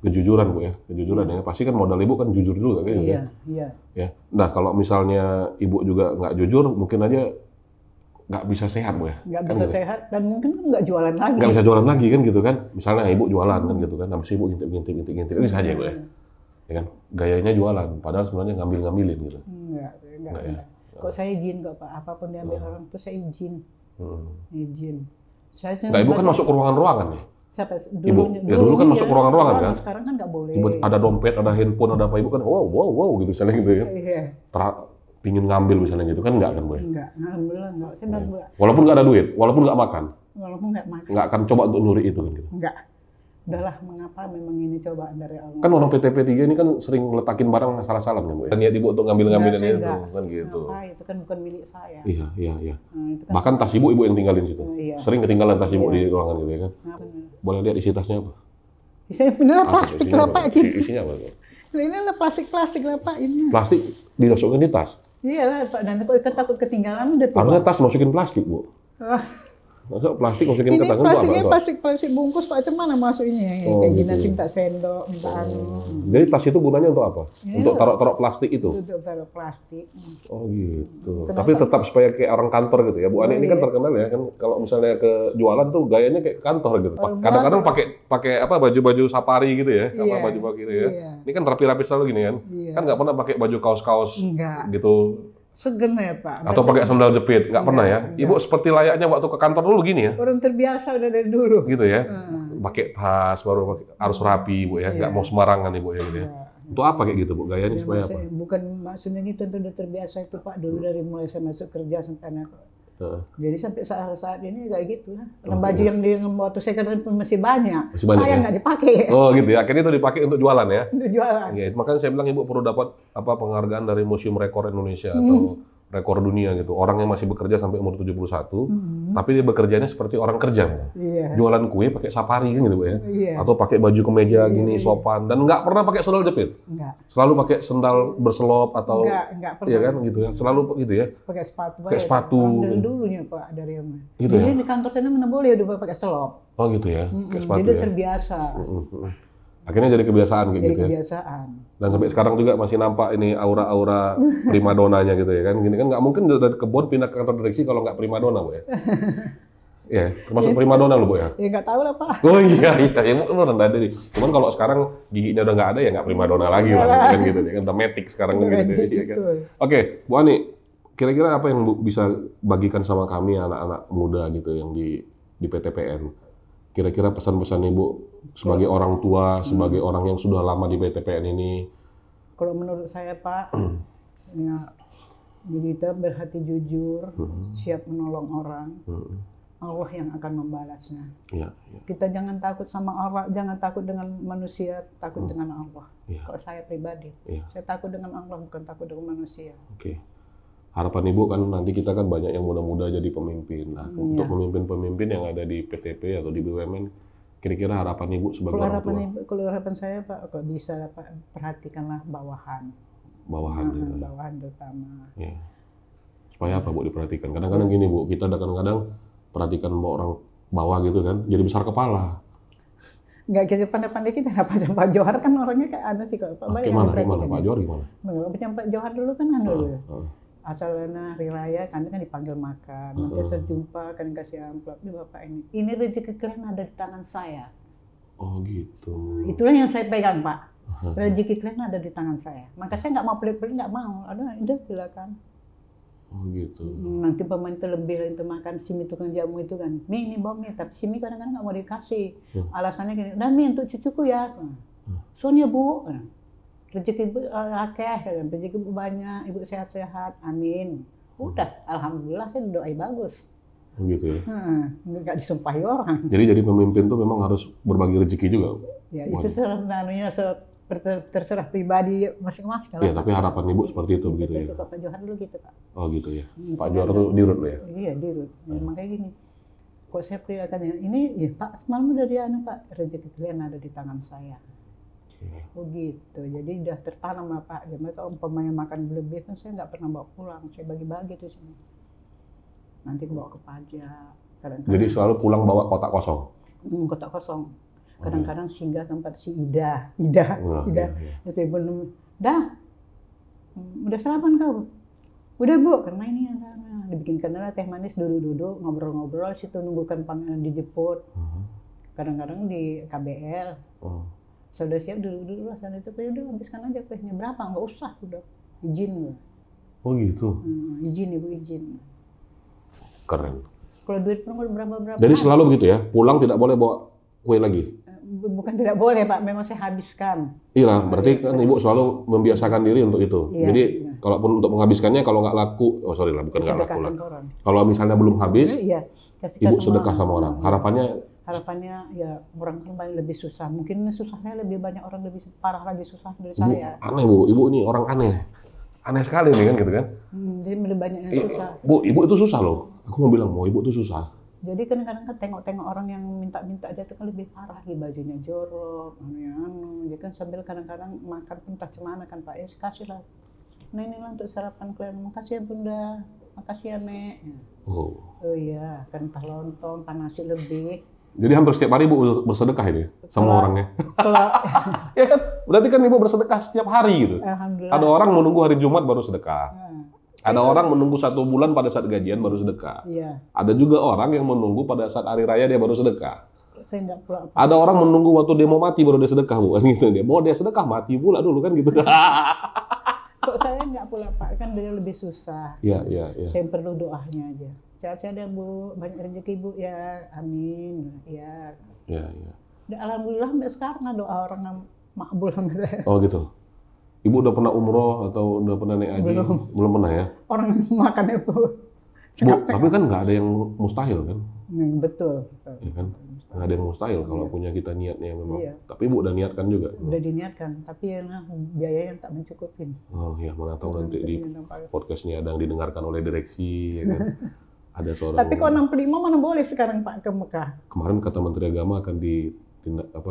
kejujuran Bu ya, kejujuran ya. Pasti kan modal Ibu kan jujur juga kan? Iya. Ya. Nah kalau misalnya Ibu juga nggak jujur, mungkin aja nggak bisa sehat Bu ya? Nggak bisa sehat dan mungkin nggak jualan lagi. Nggak bisa jualan lagi kan gitu kan? Misalnya Ibu jualan kan gitu kan, habis Ibu ngintip, ini saja Bu ya? Ya kan? Gayanya jualan, padahal sebenarnya ngambilin gitu. Enggak ya. Kok saya izin kok Pak, apapun diambil orang itu saya izin. Izin. Nggak, Ibu kan masuk ke ruangan-ruangan nih? Siapa? Dulu kan masuk ke ruangan-ruangan kan? Sekarang kan nggak boleh. Ada dompet, ada handphone, ada apa, Ibu kan wow gitu misalnya gitu ya? Iya. Pingin ngambil misalnya gitu kan nggak kan Bu? Enggak, alhamdulillah enggak. Saya enggak. Walaupun nggak ada duit, walaupun nggak makan? Walaupun nggak makan. Nggak akan coba untuk nyuri itu kan gitu? Enggak. Udahlah, mengapa memang ini cobaan dari Allah. Kan orang PTP 3 ini kan sering letakin barang salah-salah kan Bu? Niat Ibu untuk ngambil-ngambilin itu kan gitu. Itu kan bukan milik saya. Iya. Itu kan Bahkan tas Ibu yang tinggalin situ? Iya. Sering ketinggalan tas Ibu di ruangan gitu ya kan? Boleh lihat isi tasnya apa? Ini plastik lah Pak. Isinya apa? Ini lah plastik lah Pak ini. Plastik dimasukkan di tas? Iya lah Pak, dan kok takut ketinggalan udah tuh. Harusnya tas masukin plastik Bu. Masa plastik masukin ke tangan Bu apa? Plastik bungkus Pak, cuman masuk ini kayak gini nanti minta sendok, minta Jadi tas itu gunanya untuk apa? Untuk taruh plastik itu? Untuk taruh plastik. Oh gitu. Tapi tetap supaya kayak orang kantor gitu ya. Bu Ani ini kan terkenal ya kan kalau misalnya ke jualan tuh gayanya kayak kantor gitu. Kadang-kadang pakai apa baju-baju safari gitu ya, apa baju-baju gitu ya. Ini kan rapi-rapi selalu gini kan. Kan nggak pernah pakai baju kaos-kaos gitu. Segen ya Pak. Atau pakai sandal jepit, nggak pernah ya? Ibu seperti layaknya waktu ke kantor dulu gini ya? Orang terbiasa udah dari dulu. Gitu ya? Pakai tas, baru harus rapi Bu ya? Nggak mau sembarangan Ibu ya gitu ya? Untuk apa kayak gitu Bu? Gayanya supaya apa? Bukan maksudnya gitu, udah terbiasa itu Pak. Dulu dari mulai saya masuk kerja sampai anak. Jadi sampai saat ini kayak gitu lah. Baju yang waktu saya kerja masih banyak. Saya nggak dipakai. Oh gitu ya. Akhirnya itu dipakai untuk jualan ya? Untuk jualan. Ya, makanya saya bilang Ibu perlu dapat penghargaan dari Museum Rekor Indonesia atau rekor dunia gitu. Orang yang masih bekerja sampai umur 71, tapi dia bekerjanya seperti orang kerja. Jualan kue pakai safari kan gitu Bu ya? Atau pakai baju kemeja gini sopan dan nggak pernah pakai sandal jepit. Selalu pakai sandal berselop atau nggak pernah. Iya kan gitu ya. Selalu gitu ya. Pakai sepatu. Pakai sepatu. Dari dulunya Pak dari yang. Gitu jadi ya? di kantor saya mana boleh udah pakai selop. Oh gitu ya. Pakai sepatu jadi ya. terbiasa. Akhirnya jadi kebiasaan kayak gitu ya. Kebiasaan. Dan sampai sekarang juga masih nampak ini aura-aura primadonanya gitu ya kan. Gini kan nggak mungkin dari kebun pindah ke kantor direksi kalau nggak primadona Bu ya. Iya, termasuk primadona lo Bu ya. Ya nggak tahu lah Pak. Oh iya, ya lu rendah diri. Cuman kalau sekarang giginya udah nggak ada ya nggak primadona lagi lah kan gitu ya. Kan udah matic sekarang gitu ya kan. Oke, Bu Ani, Kira-kira apa yang Bu bisa bagikan sama kami anak-anak muda gitu yang di PTPN? Kira-kira pesan-pesan Ibu sebagai orang tua, sebagai orang yang sudah lama di PTPN ini? Kalau menurut saya Pak, ya kita berhati jujur, siap menolong orang, Allah yang akan membalasnya. Ya. Kita jangan takut sama orang, jangan takut dengan manusia, takut dengan Allah. Ya. Kalau saya pribadi, saya takut dengan Allah, bukan takut dengan manusia. Oke. Harapan Ibu kan nanti kita kan banyak yang muda-muda jadi pemimpin. Nah, untuk pemimpin-pemimpin yang ada di PTP atau di BUMN, kira-kira harapan Ibu sebagai orang tua? Kalau harapan saya Pak, kalau bisa Pak, perhatikanlah bawahan. Bawahan gitu. Bawahan terutama. Ya. Supaya apa Bu diperhatikan? Kadang-kadang gini Bu, kita kadang-kadang perhatikan orang bawah gitu kan, jadi besar kepala. Nggak gitu pandai-pandai kita, Pak Johar kan orangnya kayak aneh sih kalau Pak Bay. Gimana Pak Johar gimana? Pak Johar dulu kan dulu. Asalnya hari raya kami kan dipanggil makan, nanti saya jumpa kan kasih amplop, ini Bapak ini rezeki kalian ada di tangan saya. Oh gitu. Itulah yang saya pegang Pak, rezeki kalian ada di tangan saya. Maka saya nggak mau pelit-pelit, nggak mau, udah silakan. Oh gitu. Nanti pemain terlebih itu makan simi tukang jamu itu kan, ini bom nih, tapi simi kadang-kadang nggak mau dikasih. Alasannya gini, udah nih untuk cucuku ya. Soalnya Bu, rezeki Ibu akeh, rezeki Ibu banyak, Ibu sehat-sehat, amin. Udah, alhamdulillah saya doai bagus. Oh gitu ya. Nggak disumpahi orang. Jadi pemimpin tuh memang harus berbagi rezeki juga. Ya itu terserah pribadi masing-masing. Iya, tapi harapan Ibu seperti itu begitu ya. Pak Johar dulu gitu Pak. Oh gitu ya. Pak Johar tuh dirut loh ya. Iya dirut. Makanya gini. Kok saya priakan ini, ya Pak semalam dari Pak, rezeki kalian ada di tangan saya. Oh gitu, jadi udah tertanam lah Pak. Ya, mereka umpamanya makan berlebih kan saya nggak pernah bawa pulang, saya bagi-bagi tuh sini. Nanti bawa ke pajak. Kadang-kadang, jadi selalu pulang bawa kotak kosong. Kotak kosong. Kadang-kadang singgah tempat si Ida. Itu Ibu dah, udah sarapan kau? Udah Bu, karena ini dibikinkan teh manis, duduk-duduk ngobrol-ngobrol situ nunggukan panggilan dijemput. Kadang-kadang di KBL. Sudah siap dulu lah sana itu, udah habiskan aja kuehnya berapa, nggak usah udah izin. Oh gitu. Izin Ibu izin. Keren. Kalau duit pun berapa. Jadi selalu begitu ya, pulang tidak boleh bawa kue lagi. Bukan tidak boleh Pak, memang saya habiskan. Iya, berarti kan Ibu selalu membiasakan diri untuk itu. Iya, jadi kalaupun untuk menghabiskannya kalau nggak laku, nggak laku lah. Kalau misalnya belum habis, Ibu sedekah sama orang. Harapannya ya orang kan paling lebih susah. Mungkin susahnya lebih banyak orang lebih parah lagi susah dari saya. Aneh Bu, Ibu ini orang aneh. Aneh sekali nih kan gitu kan. Jadi lebih banyak yang susah. Bu, Ibu itu susah loh. Aku mau bilang, Ibu itu susah. Jadi kadang-kadang kan tengok-tengok orang yang minta-minta aja itu kan lebih parah lagi, bajunya jorok, jadi kan sambil kadang-kadang makan pun tak cemana kan Pak, kasih lah. Nah inilah untuk sarapan kalian, makasih ya Bunda, makasih ya Nek. Oh iya, kan entah lontong, entah nasi lebih. Jadi hampir setiap hari Ibu bersedekah ini sama orangnya. Ya kan, berarti kan Ibu bersedekah setiap hari gitu. Alhamdulillah. Ada orang menunggu hari Jumat baru sedekah. Ada orang menunggu 1 bulan pada saat gajian baru sedekah. Iya. Ada juga orang yang menunggu pada saat hari raya dia baru sedekah. Saya nggak pula. Ada orang menunggu waktu dia mau mati baru dia sedekah, Bu. Gitu dia. Mau dia sedekah mati pula dulu kan gitu. Kok saya nggak pula Pak, kan dia lebih susah. Iya. Saya perlu doanya aja. Sehat-sehat ya Bu, banyak rezeki Bu ya, amin. Ya. Iya. Alhamdulillah sampai sekarang doa orang makbul alhamdulillah. Oh gitu. Ibu udah pernah umroh atau udah pernah naik haji? Belum pernah ya? Orang makannya Bu. Tapi kan nggak ada yang mustahil kan? Betul. Ya kan? Nggak ada yang mustahil kalau punya kita niatnya memang. Iya. Tapi Ibu udah niatkan juga? Udah diniatkan, tapi ya biaya yang tak mencukupin. Oh iya, mana tahu nanti di podcastnya ada yang didengarkan oleh direksi, ya kan? Ada seorang. Tapi kok 65 mana boleh sekarang Pak ke Mekah? Kemarin kata Menteri Agama akan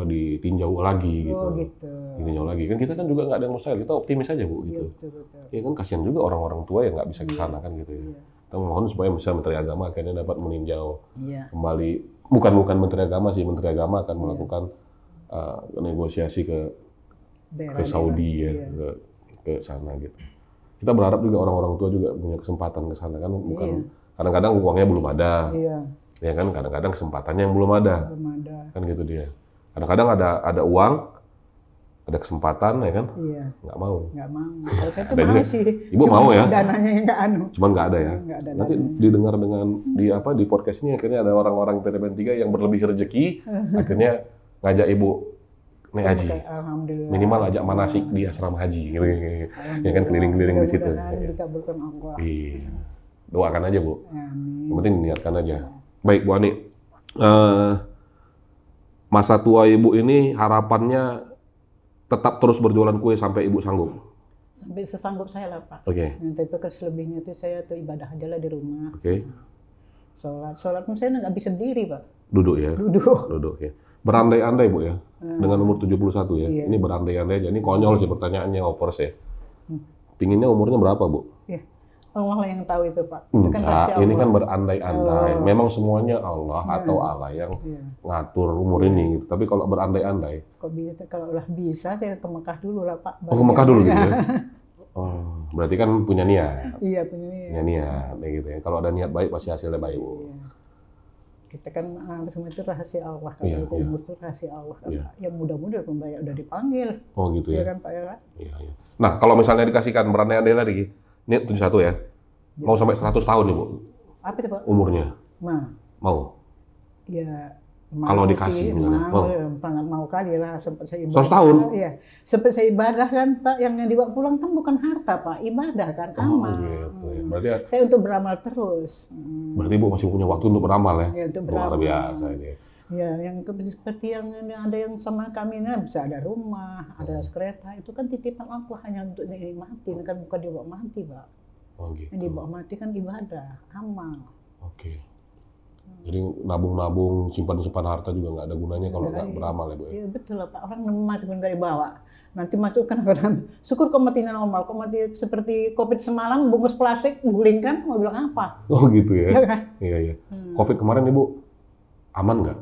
ditinjau lagi gitu. Oh gitu. Ditinjau lagi. Kan kita kan juga nggak ada yang mustahil. Kita optimis aja Bu gitu. Iya, betul. Ya kan kasihan juga orang-orang tua yang nggak bisa ke sana kan gitu ya. Iya. Kita mohon supaya misalnya Menteri Agama akhirnya dapat meninjau kembali. Bukan Menteri Agama sih, Menteri Agama akan melakukan negosiasi ke Saudi ya, ke sana gitu. Kita berharap juga orang-orang tua juga punya kesempatan ke sana kan, bukan kadang-kadang uangnya belum ada. Iya. Ya kan kadang-kadang kesempatannya yang belum ada. Kan gitu dia. Kadang-kadang ada uang ada kesempatan ya kan? Iya. Nggak mau. Nggak mau. Kalau saya tuh Ada mau juga. sih. Ibu Cuma mau ya? Dananya yang nggak Cuman nggak ada ya. Nggak ada Nanti dananya. didengar dengan di podcast ini akhirnya ada orang-orang PTPN 3 yang berlebih rezeki, akhirnya ngajak ibu naik haji. Alhamdulillah. Minimal ajak manasik di asrama haji, gitu. Ya kan keliling-keliling di situ. Mudah-mudahan dikabulkan Allah. Iya. Doakan aja Bu. Amin. Yang penting niatkan aja. Baik Bu Ani. Masa tua ibu ini harapannya tetap terus berjualan kue sampai ibu sanggup. Sampai sesanggup saya lah Pak. Oke. Tapi selebihnya itu saya tuh ibadah aja lah di rumah. Oke. Sholat pun saya nggak bisa berdiri Pak. Duduk ya. Duduk. Ya. Berandai-andai Bu ya. Dengan umur 71 ya. Iya. Ini berandai-andai aja. Ini konyol sih pertanyaannya Opers ya. Pinginnya umurnya berapa Bu? Iya. Allah lah yang tahu itu Pak. Itu kan rahasia Ini Allah. kan berandai-andai. Memang semuanya Allah atau Allah yang ngatur umur ini gitu. Tapi kalau berandai-andai, Kok bisa? Kalau udah bisa saya ke Mekah dulu lah Pak. ke Mekah dulu gitu ya. Oh, berarti kan punya niat. Iya punya niat. Punya niat kayak gitu ya. Kalau ada niat baik pasti hasilnya baik, Bu. Iya. Kita kan semua itu rahasia Allah. Kalau Iya, umur itu rahasia Allah. Kan, Iya. Pak. Ya mudah-mudahan pembayar udah dipanggil. Oh gitu Iya ya. kan Pak ya. Iya, iya. Nah, kalau misalnya dikasihkan berandai-andai lagi, ini 71 ya. Mau sampai 100 tahun nih, Bu, Apa itu Pak? umurnya. Mau? Ya. Kalau dikasih gimana? Mau? Sangat mau kali lah sempat saya 100 tahun? Iya. Sempat saya ibadah kan Pak, yang dibawa pulang kan bukan harta Pak, ibadah kan amal. Gitu ya. Berarti Saya untuk beramal terus. berarti Bu masih punya waktu untuk beramal ya? Ya, untuk Luar beramal. biasa ini. Ya, yang seperti yang ada yang sama kami ini bisa ada rumah, ada kereta, itu kan titipan Allah hanya untuk dinikmati, kan bukan dibawa mati Pak. Oh gitu. Yang dibawa mati kan ibadah, amal. Oke. Jadi nabung-nabung, simpan-simpan harta juga nggak ada gunanya kalau nggak beramal ya Bu ya? Iya betul lah Pak, orang mati pun nggak dibawa. Nanti masukkan ke dalam, syukur kau matinya normal, kau mati seperti COVID semalam, bungkus plastik, gulingkan, mau bilang apa? Oh gitu ya? Iya kan? Iya, iya. Covid kemarin Ibu aman nggak?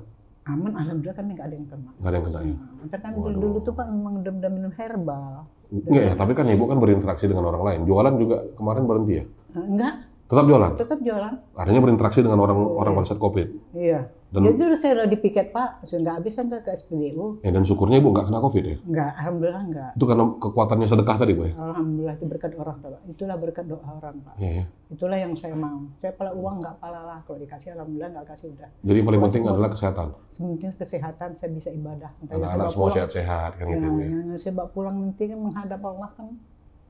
Aman, alhamdulillah kami nggak ada yang kena. Nggak ada yang kena ya? Kan dulu tuh Pak memang udah minum herbal. Enggak ya, tapi kan Ibu kan berinteraksi dengan orang lain. Jualan juga kemarin berhenti ya? Enggak, Tetap jualan? tetap jualan. Artinya berinteraksi dengan orang pada saat Covid. Iya. Dan- Jadi udah saya udah dipiket Pak, sudah nggak habis kan ke SPBU. Ya, dan syukurnya Ibu nggak kena Covid ya? Enggak, alhamdulillah enggak. Itu karena kekuatannya sedekah tadi Bu ya? Alhamdulillah itu berkat orang Pak. Itulah berkat doa orang Pak. Iya ya. Itulah yang saya mau. Saya pala uang nggak pala lah, kalau dikasih alhamdulillah, nggak kasih udah. Jadi yang paling penting adalah kesehatan. Sementing kesehatan saya bisa ibadah. Entah Anak-anak saya semua bawa pulang, sehat-sehat kan gitu ya, ya. yang saya bawa pulang nanti kan menghadap Allah kan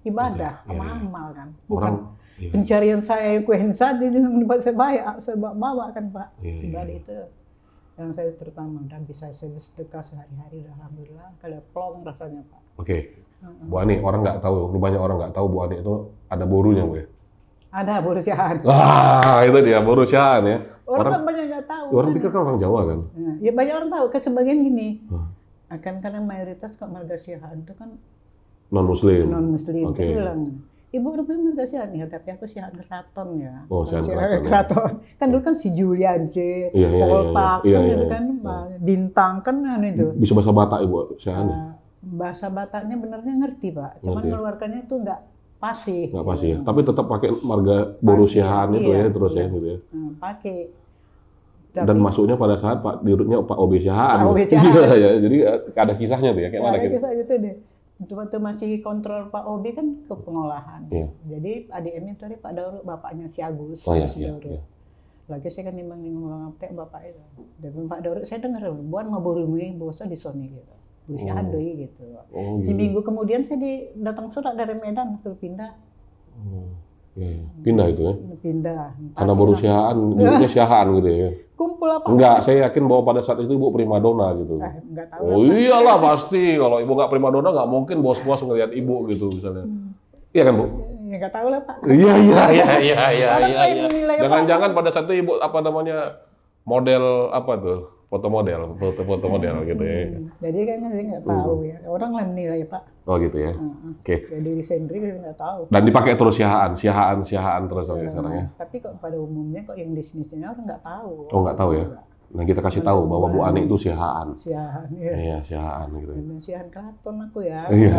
ibadah, Iya, iya. amal kan. Bukan Orang iya. pencarian saya yang kue insad itu yang buat saya bayar, saya bawa kan Pak. Iya, iya, Ibadah iya. itu yang saya terutama udah bisa saya sedekah sehari-hari udah alhamdulillah. Kalau plong rasanya Pak. Oke. Bu Ani, orang nggak tahu, ini banyak orang nggak tahu Bu Ani itu ada borunya Bu ya. Ada borusiaan. Wah, itu dia borusiaan ya. Orang kan banyak nggak tahu. Orang pikir kan orang Jawa kan. Nah, ya banyak orang tahu kan sebagian gini. Hmm. Akan kadang mayoritas kok marga Syihan itu kan Non Muslim. non muslim. Oke. Dia bilang, Ibu rupanya marga Syihan ya, tapi aku Syihan Keraton ya. Oh, Syihan Syihan Keraton, ya. Keraton. Kan dulu kan si Julian C, Iya, iya, Paul iya, Park iya, kan iya, itu iya. kan bintang kan itu. Bisa bahasa Batak Ibu, Syihan. Bahasa Bataknya benernya ngerti Pak, cuman Ngerti. mengeluarkannya itu nggak fasih. Nggak pasti ya. Tapi tetap pakai marga borusiaan itu Iya, ya terus iya. ya gitu ya. Pakai. Dan masuknya pada saat Pak dirutnya Pak OB Syahaan. Pak OB Syahaan. Iya, ya. Jadi ada kisahnya tuh ya kayak mana Kayak gitu. kisah gitu deh. Waktu masih kontrol Pak Obi kan ke pengolahan. Iya. Jadi ADM itu dari Pak Dauruk, bapaknya si Agus. Oh iya, si iya, Dauruk. iya. Lagi saya kan nimbang aptek bapak itu. Dan Pak Dauruk saya dengar, buan mau borumi bosa di Sony gitu. Berusia doi gitu. Oh, Si gitu. minggu kemudian saya datang surat dari Medan suruh pindah. Oh, iya. Pindah itu ya. Pindah. Karena Kasih borusiaan, dirutnya Syahaan gitu ya. lah. Kumpul apa? Enggak, saya yakin bahwa pada saat itu Ibu primadona gitu. Enggak tahu. Oh iyalah pasti, kalau Ibu nggak primadona nggak mungkin bos-bos ngelihat Ibu gitu misalnya. Iya kan Bu? Ya nggak tahu lah Pak. Iya. Orang lain menilai, Pak. Jangan-jangan pada saat itu Ibu apa namanya model apa tuh? Foto model gitu ya. Jadi kan saya nggak tahu ya. Orang lain menilai Pak. Oh gitu ya. Oke. Ya diri sendiri saya nggak tahu. Dan dipakai terus Syahaan terus sampai sekarang ya. Tapi kok pada umumnya kok yang di sini orang nggak tahu. Oh nggak tahu ya. Nah kita kasih tahu bahwa Bu Ani itu Syahaan. Syihan, ya. Iya Syahaan gitu. Syihan Keraton aku ya. Iya.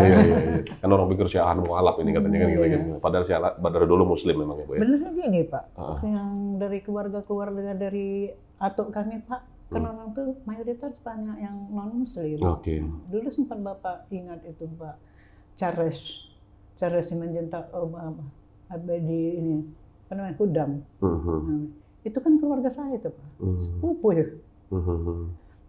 Kan orang pikir Syahaan mualaf ini katanya kan gitu. Padahal Syahaan dari dulu Muslim memang ya Bu ya. Benernya gini Pak, yang dari keluarga dari atuk kami Pak, Kan orang tuh mayoritas banyak yang non Muslim. Oke. Dulu sempat Bapak ingat itu Pak Charles Simanjuntak di ini apa namanya Hudam. Itu kan keluarga saya itu Pak, sepupu ya.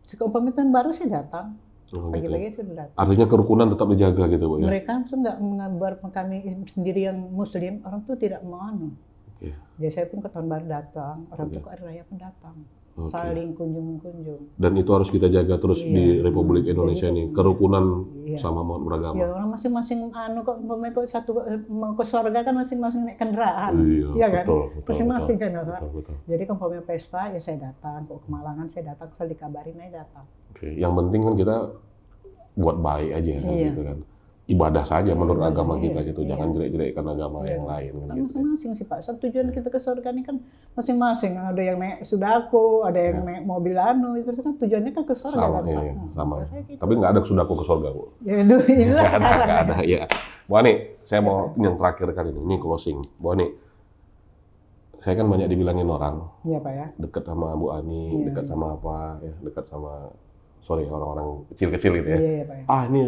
Sekompamitan baru saya datang, pagi-pagi sudah datang. Artinya kerukunan tetap dijaga gitu Bu ya? Mereka tuh nggak mengabar kami sendiri yang Muslim, orang tuh tidak mau. Oke. Jadi saya pun ke tahun baru datang, orang tuh ke hari raya pun datang. Saling kunjung. Dan itu harus kita jaga terus di Republik Indonesia ini, kerukunan sama beragama. Ya orang masing-masing kok kok satu mau ke surga kan masing-masing naik kendaraan. Iya kan? betul, Masing-masing kan betul. Jadi kalau umpamanya pesta ya saya datang, kok Kemalangan saya datang, saya dikabarin aja datang. Oke, yang penting kan kita buat baik aja kan gitu kan. Ibadah saja menurut agama kita gitu, jangan jelek-jelekkan agama yang lain kan gitu. Masing-masing sih Pak, tujuan kita ke surga ini kan masing-masing. Ada yang naik sudako, ada yang naik mobil itu kan tujuannya kan ke surga sama, kan Pak. Sama. Tapi nggak ada sudako ke surga Bu. Ya inilah Nggak ada ya. Bu Ani, saya mau yang terakhir kali ini closing. Bu Ani, saya kan banyak dibilangin orang. Iya Pak ya. Dekat sama Bu Ani, dekat sama apa ya, dekat sama orang-orang kecil-kecil gitu ya. Iya Pak ya. Ah ini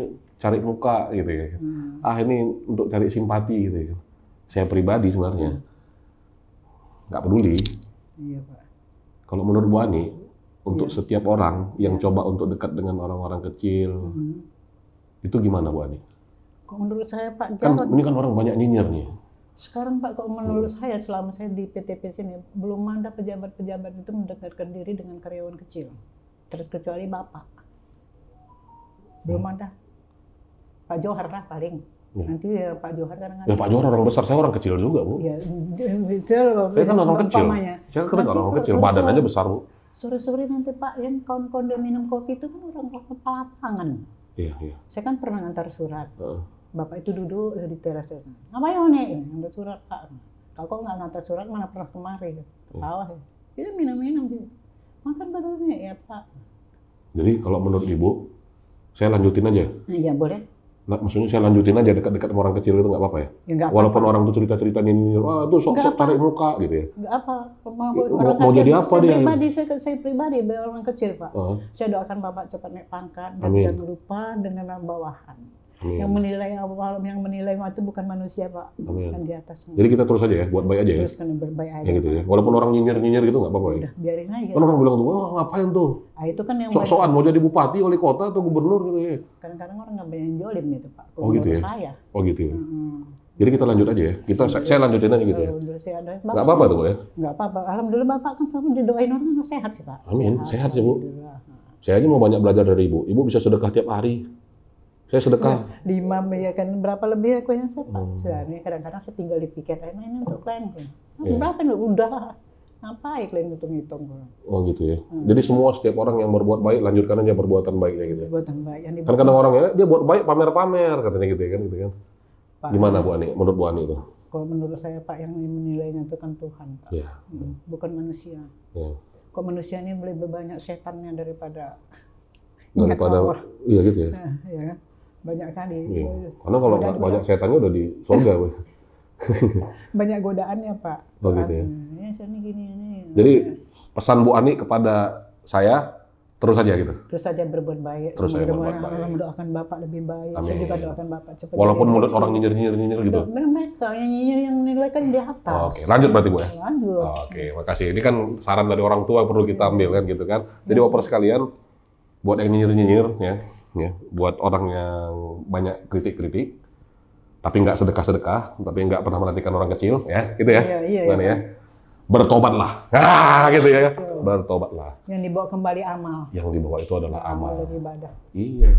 cari muka gitu ya. Ah ini untuk cari simpati gitu ya. Saya pribadi sebenarnya nggak peduli. Iya Pak. Kalau menurut Bu Ani, untuk setiap orang yang coba untuk dekat dengan orang-orang kecil, itu gimana Bu Ani? Kok menurut saya Pak Kan ini kan orang banyak nyinyir nih. Sekarang Pak, kok menurut saya selama saya di PTP sini belum ada pejabat-pejabat itu mendekatkan diri dengan karyawan kecil. Terus kecuali Bapak. Belum ada. Pak Johar lah paling. Nanti ya Pak Johar kadang-kadang. Ya Pak Johar orang besar, saya orang kecil juga Bu. Ya, betul. Saya kan orang kecil. Saya kan orang kecil, badan aja besar Bu. Sore-sore nanti Pak, yang kawan-kawan udah minum kopi itu kan orang kepala lapangan. Iya. Saya kan pernah ngantar surat. Bapak itu duduk di teras. Ngapain nih? Ngantar surat Pak. Kalau kok nggak ngantar surat mana pernah kemari? Ketawa ya. Itu minum-minum gitu. Makan barunya ya Pak. Jadi kalau menurut Ibu, saya lanjutin aja. Iya boleh. Nah, maksudnya saya lanjutin aja dekat-dekat sama orang kecil itu nggak apa-apa ya? Ya nggak Walaupun apa-apa. orang tuh cerita-cerita ini, wah itu sok-sok tarik muka gitu ya. Nggak apa. Mau jadi apa dia? Saya pribadi, orang kecil Pak. Saya doakan Bapak cepat naik pangkat dan jangan lupa dengan bawahan. Amin. Yang menilai itu bukan manusia Pak, kan di atas. Jadi kita terus aja ya, buat baik aja ya. Terus kan berbaik aja. Ya gitu ya. Walaupun orang nyinyir gitu nggak apa-apa ya. Udah biarin aja. Kan orang bilang tuh, wah ngapain tuh? Itu kan yang Sok-sokan mau jadi bupati, wali kota atau gubernur gitu ya. Kadang-kadang orang nggak banyak jolim gitu Pak. Oh gitu ya. Saya. Oh gitu ya. Jadi kita lanjut aja ya. Saya lanjutin aja gitu ya. Nggak apa-apa tuh Bu ya. Nggak apa-apa. Alhamdulillah Bapak kan selalu didoain orang sehat sih Pak. Amin. Sehat sih Bu. Saya aja mau banyak belajar dari Ibu. Ibu bisa sedekah tiap hari. Saya sedekah. 5 ya kan berapa lebih aku yang saya Pak. Ini kadang-kadang saya tinggal di piket. Ini untuk klien. Berapa nih? Udah lah. Ngapain klien hitung-hitung. Oh gitu ya. Jadi setiap orang yang berbuat baik lanjutkan aja perbuatan baiknya gitu. Perbuatan baik. Kan kadang orang ya dia buat baik pamer-pamer katanya gitu kan. Pak, gimana Bu Ani? Menurut Bu Ani itu? Kalau menurut saya Pak yang menilainya itu kan Tuhan Pak. Iya. Bukan manusia. Iya. Kok manusia ini lebih banyak setannya daripada iya gitu ya. Ya. Banyak kali. Iya. Karena kalau nggak banyak setannya udah di surga. Banyak godaannya Pak. Oh gitu ya. Gini. Jadi pesan Bu Ani kepada saya terus saja gitu. Terus saja berbuat baik. Terus saya berbuat baik. Allah mendoakan Bapak lebih baik. Amin. Saya juga doakan Bapak cepat. Walaupun mulut orang nyinyir gitu. Mereka yang nyinyir yang menilai kan di atas. Oke, lanjut berarti Bu ya. Lanjut. Oke, makasih. Ini kan saran dari orang tua perlu kita ambil kan gitu kan. Jadi Bapak sekalian buat yang nyinyir ya, buat orang yang banyak kritik-kritik, tapi nggak sedekah-sedekah, tapi nggak pernah menantikan orang kecil, ya, gitu ya, ya. Bertobatlah, gitu ya, bertobatlah. Yang dibawa kembali amal. Yang dibawa itu adalah amal. Dari ibadah. Iya.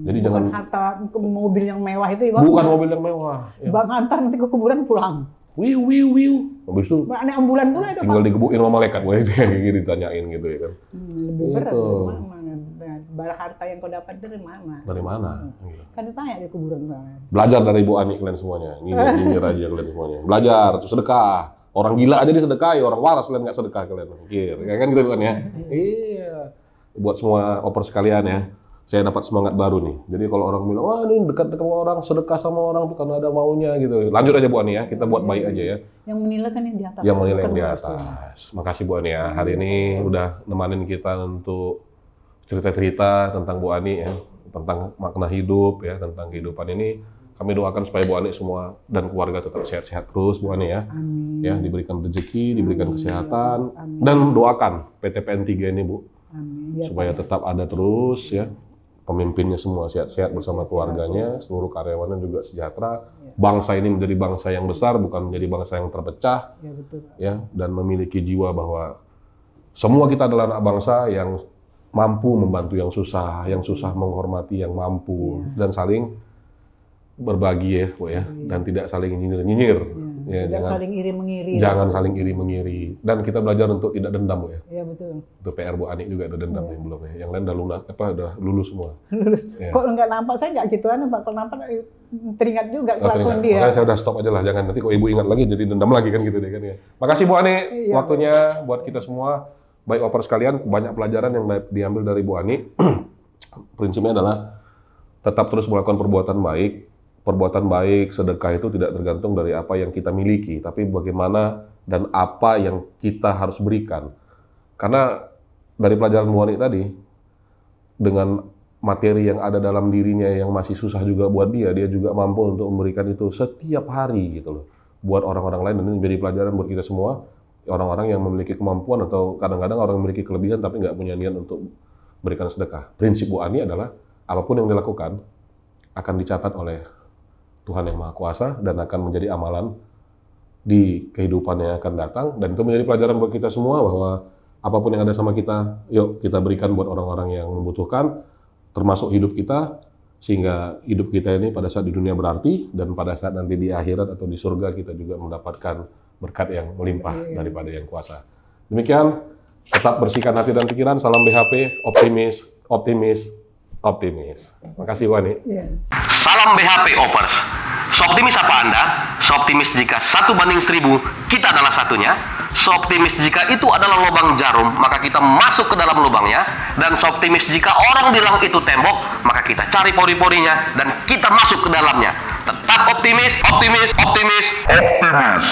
Jadi bukan jangan harta mobil yang mewah itu. Bukan mobil yang mewah. Ya. Bang antar nanti ke kuburan pulang. Wiu. Habis itu. Ada ambulan pula itu. Tinggal digebukin sama malaikat, itu yang ditanyain gitu ya kan. Lebih berat. Barang harta yang kau dapat dari mana? Dari mana? Kan ditanya di kuburan. Belajar dari Bu Ani kalian semuanya. Nyinyir aja kalian semuanya. Belajar, sedekah. Orang gila aja disedekahi, orang waras kalian nggak sedekah kalian. Mikir, kan gitu bukan ya? Iya. Buat semua oper sekalian ya. saya dapat semangat baru nih. Jadi kalau orang bilang, wah ini dekat-dekat sama orang, sedekah sama orang tuh karena ada maunya gitu. Lanjut aja Bu Ani ya, kita buat baik aja ya. Yang menilai kan yang di atas. Yang menilai yang bukan di luar atas. Makasih Bu Ani ya, hari ini udah nemanin kita untuk cerita-cerita tentang Bu Ani ya, tentang makna hidup ya, tentang kehidupan ini. Kami doakan supaya Bu Ani semua dan keluarga tetap sehat-sehat terus Bu Ani ya. Amin. Ya, diberikan rezeki, diberikan kesehatan, Amin. dan doakan PTPN 3 ini Bu, Amin. Ya, supaya tetap ada terus ya. Pemimpinnya semua sehat-sehat bersama keluarganya, seluruh karyawannya juga sejahtera. Bangsa ini menjadi bangsa yang besar, bukan menjadi bangsa yang terpecah. ya betul. Ya, dan memiliki jiwa bahwa semua kita adalah anak bangsa yang mampu membantu yang susah menghormati yang mampu, dan saling berbagi ya, Bu ya, dan tidak saling nyinyir-nyinyir. Ya, Tidak saling iri mengiri. Jangan saling iri mengiri. Dan kita belajar untuk tidak dendam, Bu ya. Ya betul. Itu PR Bu Ani juga itu dendam yang belum ya. Yang lain udah lunas, udah lulus semua. Lulus. Ya. Kok nggak nampak, saya nggak gituan Pak. Kalau nampak teringat juga Oh, kelakuan teringat. dia. Makanya saya udah stop aja lah, jangan nanti kok Ibu ingat lagi jadi dendam lagi kan gitu deh kan ya. Makasih Bu Ani, Iya, waktunya buat kita semua. Baik Opers sekalian, banyak pelajaran yang diambil dari Bu Ani. Prinsipnya adalah tetap terus melakukan perbuatan baik. Perbuatan baik, sedekah itu tidak tergantung dari apa yang kita miliki, tapi bagaimana dan apa yang kita harus berikan. Karena dari pelajaran Bu Ani tadi, dengan materi yang ada dalam dirinya yang masih susah juga buat dia juga mampu untuk memberikan itu setiap hari gitu loh. Buat orang-orang lain, dan ini menjadi pelajaran buat kita semua, orang-orang yang memiliki kemampuan atau kadang-kadang orang yang memiliki kelebihan tapi nggak punya niat untuk berikan sedekah. Prinsip Bu Ani adalah apapun yang dilakukan akan dicatat oleh Tuhan yang Maha Kuasa dan akan menjadi amalan di kehidupan yang akan datang, dan itu menjadi pelajaran buat kita semua bahwa apapun yang ada sama kita, yuk kita berikan buat orang-orang yang membutuhkan, termasuk hidup kita, sehingga hidup kita ini pada saat di dunia berarti, dan pada saat nanti di akhirat atau di surga kita juga mendapatkan berkat yang melimpah daripada yang kuasa. Demikian, tetap bersihkan hati dan pikiran, salam BHP, optimis, optimis, optimis. Makasih Bu Ani. Iya. Salam BHP Opers. Seoptimis apa Anda? Seoptimis jika 1:1000 kita adalah satunya. Seoptimis jika itu adalah lubang jarum, maka kita masuk ke dalam lubangnya. Dan seoptimis jika orang bilang itu tembok, maka kita cari pori-porinya dan kita masuk ke dalamnya. Tetap optimis, optimis, optimis, optimis.